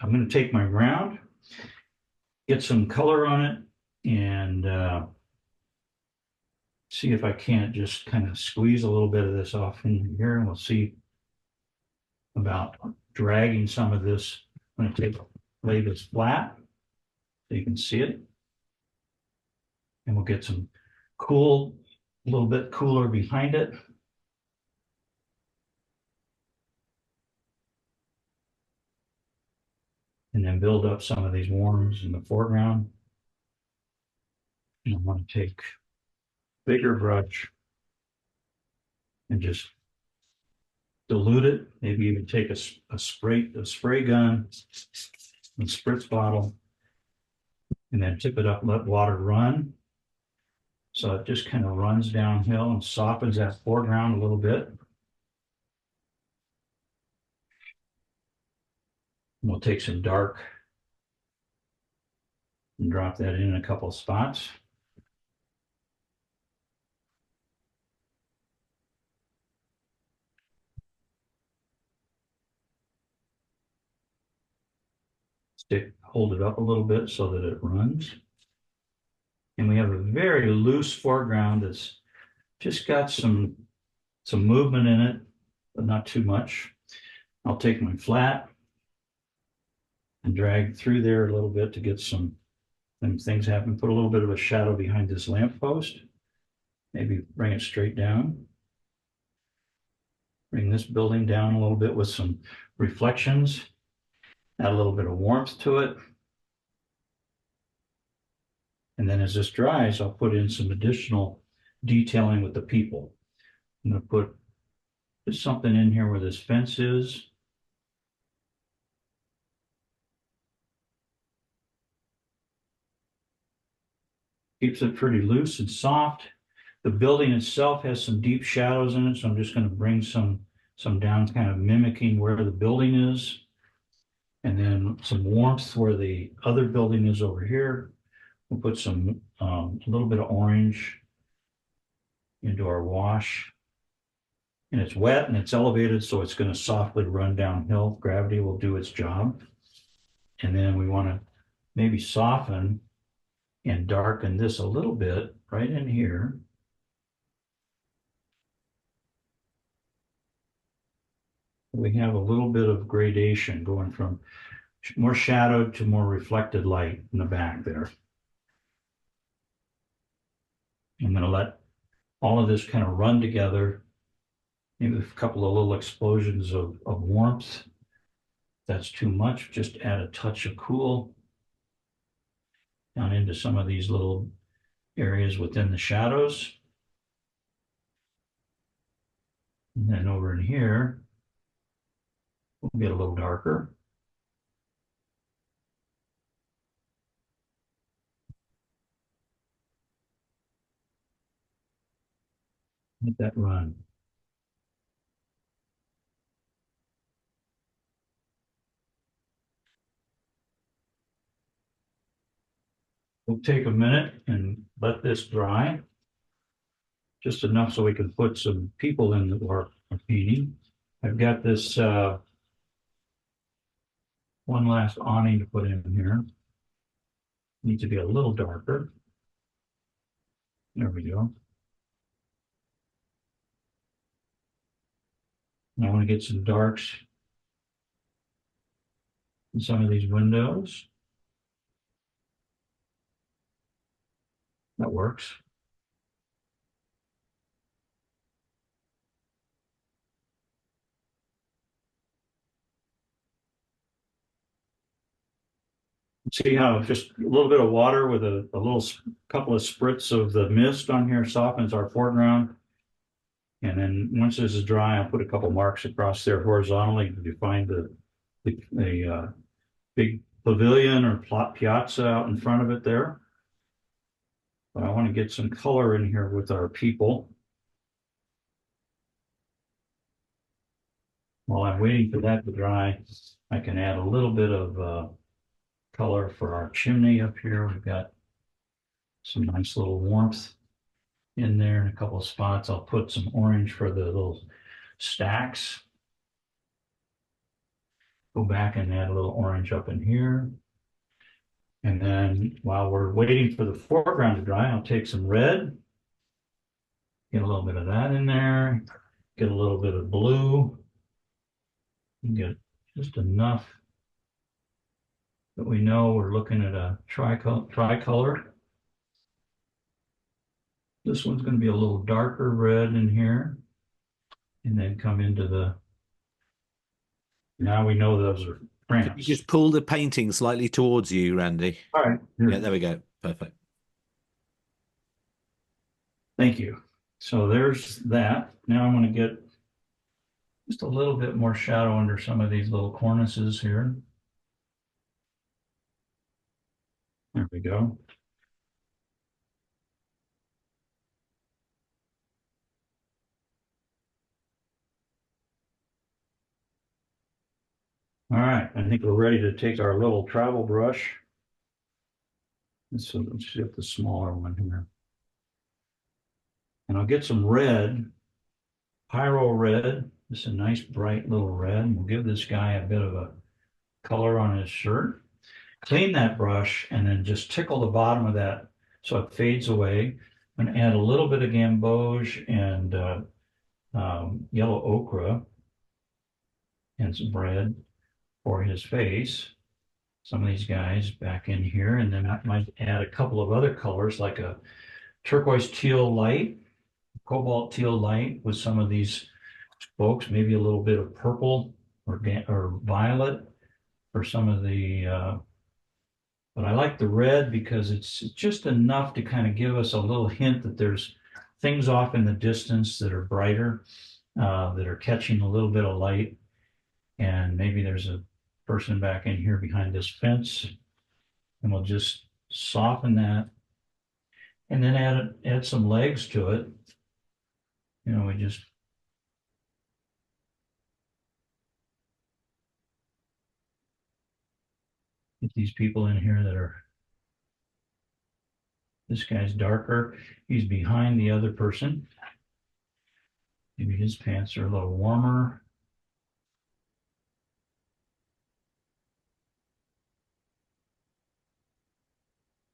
I'm going to take my ground, get some color on it, and see if I can't just kind of squeeze a little bit of this off in here, and we'll see about dragging some of this. I'm going to lay this flat so you can see it, and we'll get some cool, a little bit cooler behind it. And then build up some of these warms in the foreground. And I want to take a bigger brush and just dilute it. Maybe even take a spray gun and spritz bottle, and then tip it up and let water run. So it just kind of runs downhill and softens that foreground a little bit. We'll take some dark and drop that in a couple of spots. Hold it up a little bit so that it runs. And we have a very loose foreground that's just got some some movement in it, but not too much. I'll take my flat and drag through there a little bit to get some things happen. Put a little bit of a shadow behind this lamp post. Maybe bring it straight down. Bring this building down a little bit with some reflections. Add a little bit of warmth to it. And then as this dries, I'll put in some additional detailing with the people. I'm going to put just something in here where this fence is. Keeps it pretty loose and soft. The building itself has some deep shadows in it, so I'm just going to bring some down, kind of mimicking where the building is. And then some warmth where the other building is over here. We'll put some a little bit of orange into our wash. And it's wet and it's elevated, so it's going to softly run downhill. Gravity will do its job. And then we want to maybe soften and darken this a little bit right in here. We have a little bit of gradation going from more shadowed to more reflected light in the back there. I'm going to let all of this kind of run together. Maybe a couple of little explosions of warmth. If that's too much, just add a touch of cool down into some of these little areas within the shadows. And then over in here, we'll get a little darker. Let that run. We'll take a minute and let this dry. Just enough so we can put some people in our painting. I've got this one last awning to put in here. Needs to be a little darker. There we go. And I want to get some darks in some of these windows. That works. See how just a little bit of water with a little couple of spritz of the mist on here softens our foreground. And then once this is dry, I'll put a couple marks across there horizontally to define the big pavilion or piazza out in front of it there. But I want to get some color in here with our people. While I'm waiting for that to dry, I can add a little bit of color for our chimney up here. We've got some nice little warmth in there in a couple of spots. I'll put some orange for the little stacks. Go back and add a little orange up in here. And then while we're waiting for the foreground to dry, I'll take some red, get a little bit of that in there, get a little bit of blue, and get just enough that we know we're looking at a tricolor. This one's going to be a little darker red in here, and then come into the, now we know those are Can cramps. you just pull the painting slightly towards you, Randy? All right. Yeah, there we go. Perfect. Thank you. So there's that. Now I'm going to get just a little bit more shadow under some of these little cornices here. There we go. All right, I think we're ready to take our little travel brush. Let's get the smaller one here. And I'll get some red, pyro red. This is a nice bright little red. We'll give this guy a bit of a color on his shirt. Clean that brush and then just tickle the bottom of that so it fades away. I'm going to add a little bit of gamboge and yellow ochre and some red for his face. Some of these guys back in here, and then I might add a couple of other colors like a turquoise teal light, cobalt teal light with some of these folks, maybe a little bit of purple or violet for some of the, but I like the red because it's just enough to kind of give us a little hint that there's things off in the distance that are brighter, that are catching a little bit of light. And maybe there's a person back in here behind this fence, and we'll just soften that and then add some legs to it. We just get these people in here that are, this guy's darker. He's behind the other person. Maybe his pants are a little warmer.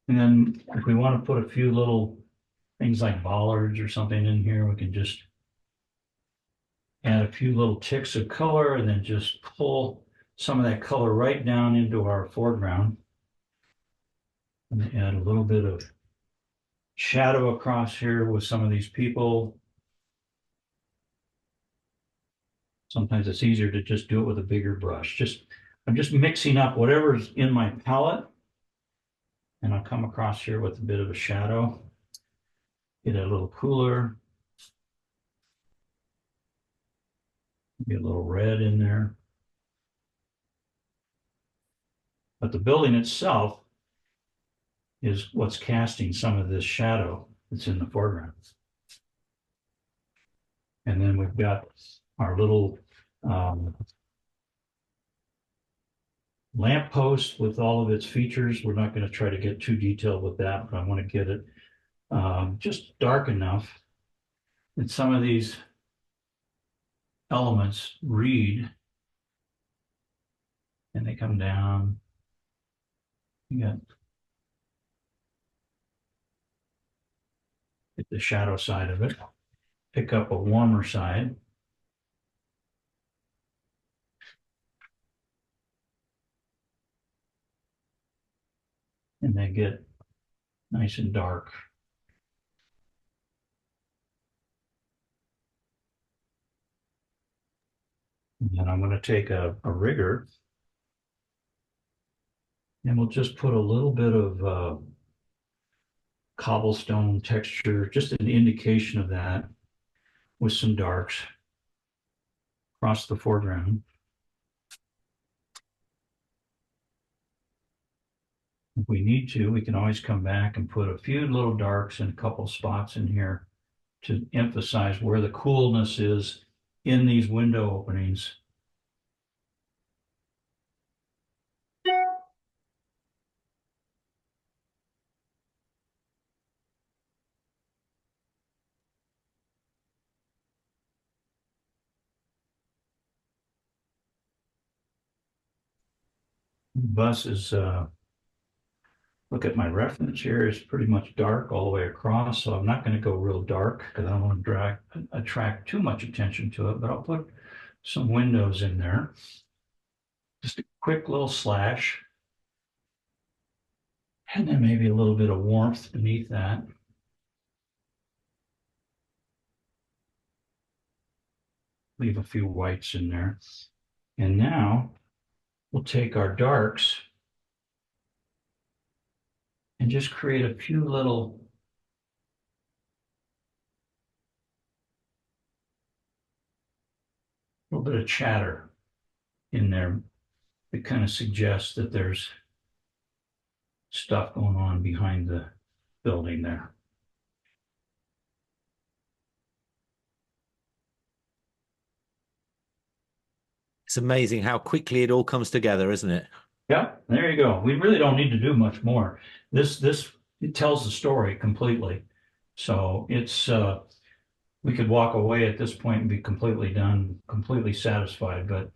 And then if we want to put a few little things like bollards or something in here, we can just add a few little ticks of color and then just pull some of that color right down into our foreground. And add a little bit of shadow across here with some of these people. Sometimes it's easier to just do it with a bigger brush. I'm just mixing up whatever's in my palette, and I'll come across here with a bit of a shadow. Get it a little cooler. Get a little red in there. But the building itself is what's casting some of this shadow that's in the foreground. And then we've got our little lamp post with all of its features. We're not going to try to get too detailed with that, but I want to get it just dark enough that some of these elements read, and they come down. You got the shadow side of it, pick up a warmer side. And they get nice and dark. And then I'm going to take a rigger, and we'll just put a little bit of cobblestone texture, just an indication of that, with some darks across the foreground. If we need to, we can always come back and put a few little darks in a couple spots in here to emphasize where the coolness is in these window openings. Bus is, look at my reference here, is pretty much dark all the way across, so I'm not going to go real dark because I don't want to attract too much attention to it, but I'll put some windows in there. Just a quick little slash. And then maybe a little bit of warmth beneath that. Leave a few whites in there. And now we'll take our darks and just create a few little bit of chatter in there that kind of suggests that there's stuff going on behind the building there. It's amazing how quickly it all comes together, isn't it? Yeah, there you go. We really don't need to do much more. It tells the story completely. So it's we could walk away at this point and be completely done, completely satisfied. But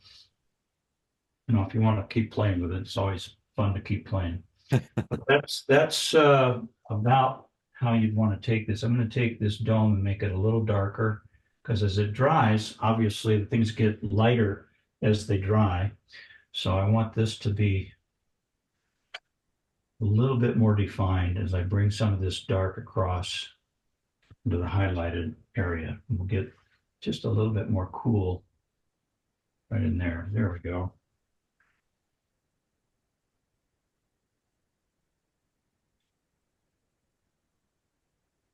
if you want to keep playing with it, it's always fun to keep playing. But that's about how you'd want to take this. I'm going to take this dome and make it a little darker. because as it dries, obviously things get lighter as they dry. So I want this to be a little bit more defined as I bring some of this dark across into the highlighted area. We'll get just a little bit more cool right in there. There we go.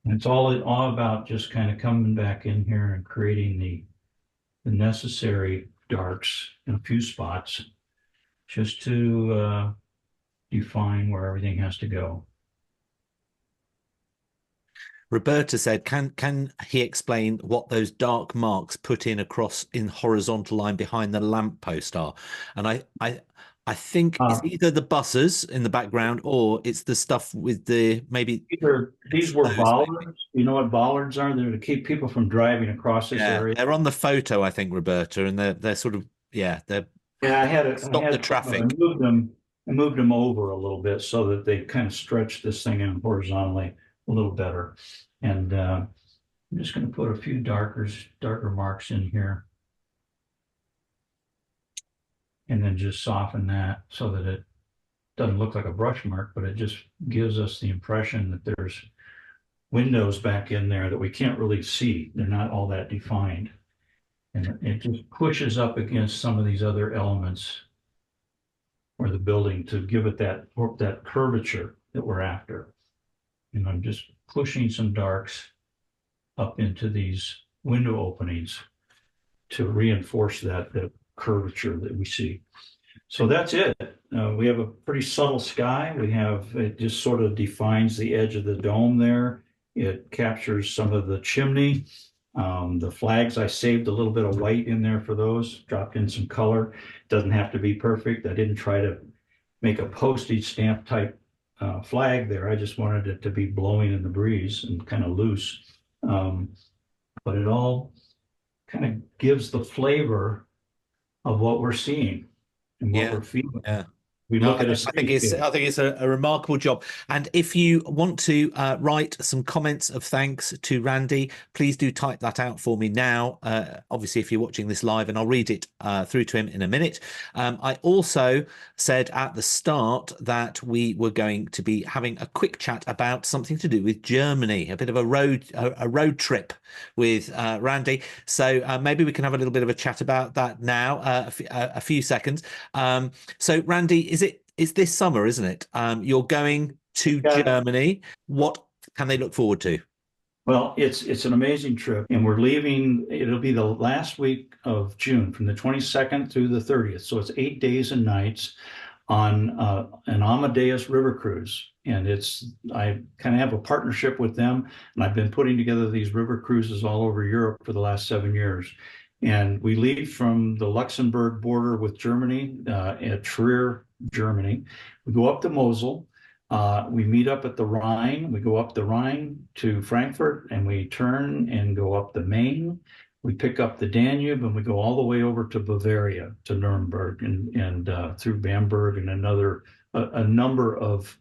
And it's all about just kind of coming back in here and creating the necessary darks in a few spots just to define where everything has to go. Roberta said, can he explain what those dark marks put in across in horizontal line behind the lamppost are? And I think it's either the buses in the background or it's the stuff with the maybe These were those maybe. bollards. You know what bollards are? They're to keep people from driving across this Yeah, area. they're on the photo, I think, Roberta, and they're sort of they're Yeah, stop the traffic. I moved them over a little bit so that they kind of stretch this thing in horizontally a little better. And I'm just going to put a few darker marks in here. And then just soften that so that it doesn't look like a brush mark, but it just gives us the impression that there's windows back in there that we can't really see. They're not all that defined. And it just pushes up against some of these other elements or the building to give it that curvature that we're after. And I'm just pushing some darks up into these window openings to reinforce that curvature that we see. So that's it. We have a pretty subtle sky. It just sort of defines the edge of the dome there. It captures some of the chimney. The flags, I saved a little bit of white in there for those, dropped in some color. Doesn't have to be perfect. I didn't try to make a postage stamp type flag there. I just wanted it to be blowing in the breeze and kind of loose. But it all kind of gives the flavor of what we're seeing and what we're feeling. Yeah. We No, look at I think it's a remarkable job. And if you want to write some comments of thanks to Randy, please do type that out for me now. Obviously, if you're watching this live, and I'll read it through to him in a minute. I also said at the start that we were going to be having a quick chat about something to do with Germany, a bit of a road trip with Randy. So maybe we can have a little bit of a chat about that now, a few seconds. So Randy, it's this summer, isn't it? You're going to Germany. What can they look forward to? Well, it's an amazing trip, and we're leaving. It'll be the last week of June, from the 22nd through the 30th. So it's 8 days and nights on an Amadeus river cruise. And I kind of have a partnership with them, and I've been putting together these river cruises all over Europe for the last 7 years. And we leave from the Luxembourg border with Germany at Trier, Germany. We go up the Mosel. We meet up at the Rhine. We go up the Rhine to Frankfurt, and we turn and go up the Main. We pick up the Danube, and we go all the way over to Bavaria, to Nuremberg, and through Bamberg and a number of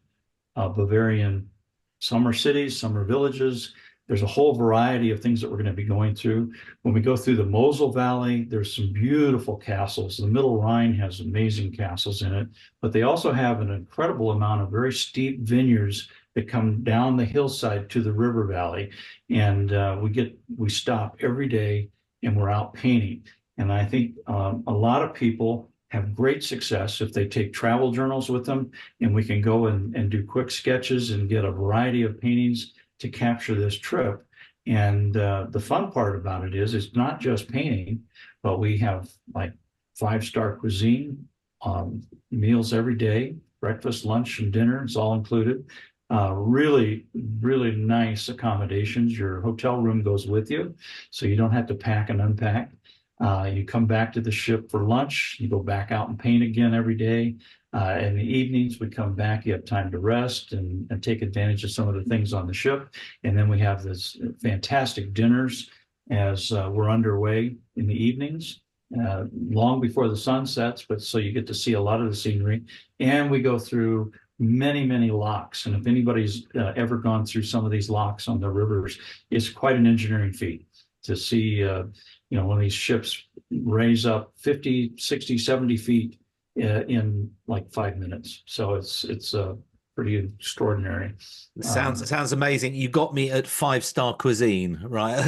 Bavarian summer cities, summer villages. There's a whole variety of things that we're going to be going through. When we go through the Mosel Valley, there's some beautiful castles. The Middle Rhine has amazing castles in it, but they also have an incredible amount of very steep vineyards that come down the hillside to the river valley. And we stop every day and we're out painting. And I think a lot of people have great success if they take travel journals with them, and we can go and do quick sketches and get a variety of paintings to capture this trip. And the fun part about it is it's not just painting, but we have like 5-star cuisine, meals every day, breakfast, lunch, and dinner. It's all included. Really, really nice accommodations. Your hotel room goes with you, so you don't have to pack and unpack. You come back to the ship for lunch. You go back out and paint again every day. In the evenings, we come back. You have time to rest and take advantage of some of the things on the ship. And then we have this fantastic dinners as we're underway in the evenings, long before the sun sets. But so you get to see a lot of the scenery. And we go through many, many locks. And if anybody's ever gone through some of these locks on the rivers, it's quite an engineering feat. to see, one of these ships raise up 50, 60, 70 feet in like 5 minutes. So it's pretty extraordinary. Sounds amazing. You got me at five-star cuisine, right?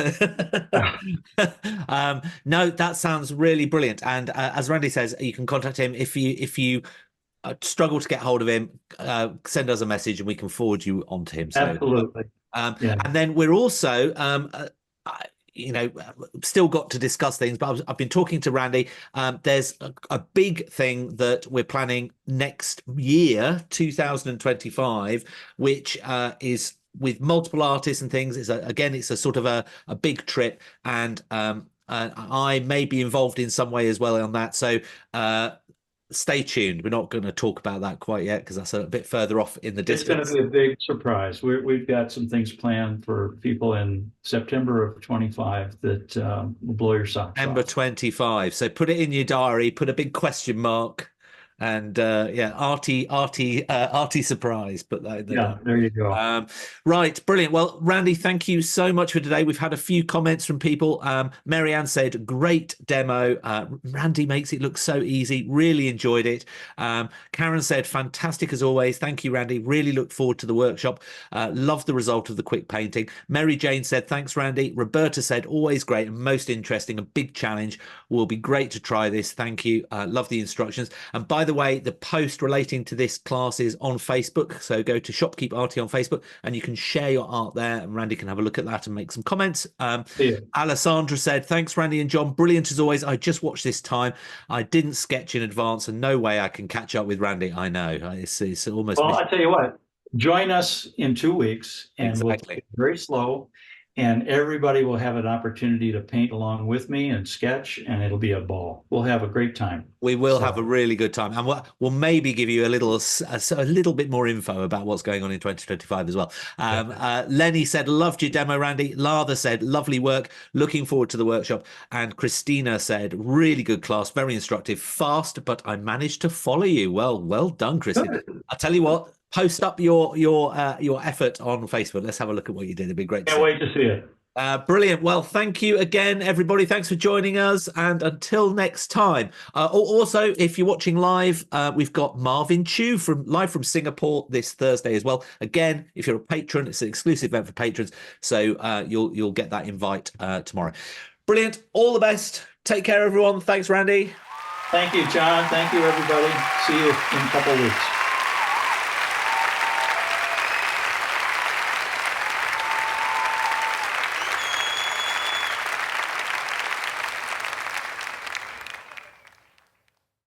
No, that sounds really brilliant. And as Randy says, you can contact him if you struggle to get hold of him. Send us a message and we can forward you on to him. So, Absolutely. Yeah. and then we're also, you know, still got to discuss things, but I've been talking to Randy. There's a big thing that we're planning next year, 2025, which is with multiple artists and things. It's a sort of a big trip, and I may be involved in some way as well on that. So stay tuned. We're not going to talk about that quite yet because that's a bit further off in the It's going distance. to be a big surprise. We've got some things planned for people in September of 25 that will blow your socks September off. 25. So put it in your diary, put a big question mark, and yeah, arty surprise. Put that in the Yeah, diary. there you go. Right, brilliant. Well, Randy, thank you so much for today. We've had a few comments from people. Marianne said, great demo. Randy makes it look so easy. Really enjoyed it. Karen said, fantastic as always. Thank you, Randy. Really look forward to the workshop. Love the result of the quick painting. Mary Jane said, thanks, Randy. Roberta said, always great and most interesting. A big challenge. Will be great to try this. Thank you. Love the instructions. And by the way, the post relating to this class is on Facebook. So go to Shopkeep Arty on Facebook and you can share your art there. And Randy can have a look at that and make some comments. Yeah. Alessandra said, thanks, Randy and John. Brilliant as always. I just watched this time. I didn't sketch in advance and no way I can catch up with Randy. I know. It's almost. Well, I tell you what, join us in 2 weeks and we'll take Exactly. it very slow. And everybody will have an opportunity to paint along with me and sketch, and it'll be a ball. We'll have a great time. We will have a really good time, and we'll maybe give you a little bit more info about what's going on in 2025 as well. Lenny said, loved your demo, Randy. Lather said, lovely work. Looking forward to the workshop. And Christina said, really good class, very instructive, fast, but I managed to follow you. Well done, Christina. I'll tell you what. Post up your effort on Facebook. Let's have a look at what you did. It'd be great to see. Can't wait to see it. Brilliant. Well, thank you again, everybody. Thanks for joining us. And until next time. Also, if you're watching live, we've got Marvin Chu live from Singapore this Thursday as well. Again, if you're a patron, it's an exclusive event for patrons. So you'll get that invite tomorrow. Brilliant. All the best. Take care, everyone. Thanks, Randy. Thank you, John. Thank you, everybody. See you in a couple of weeks.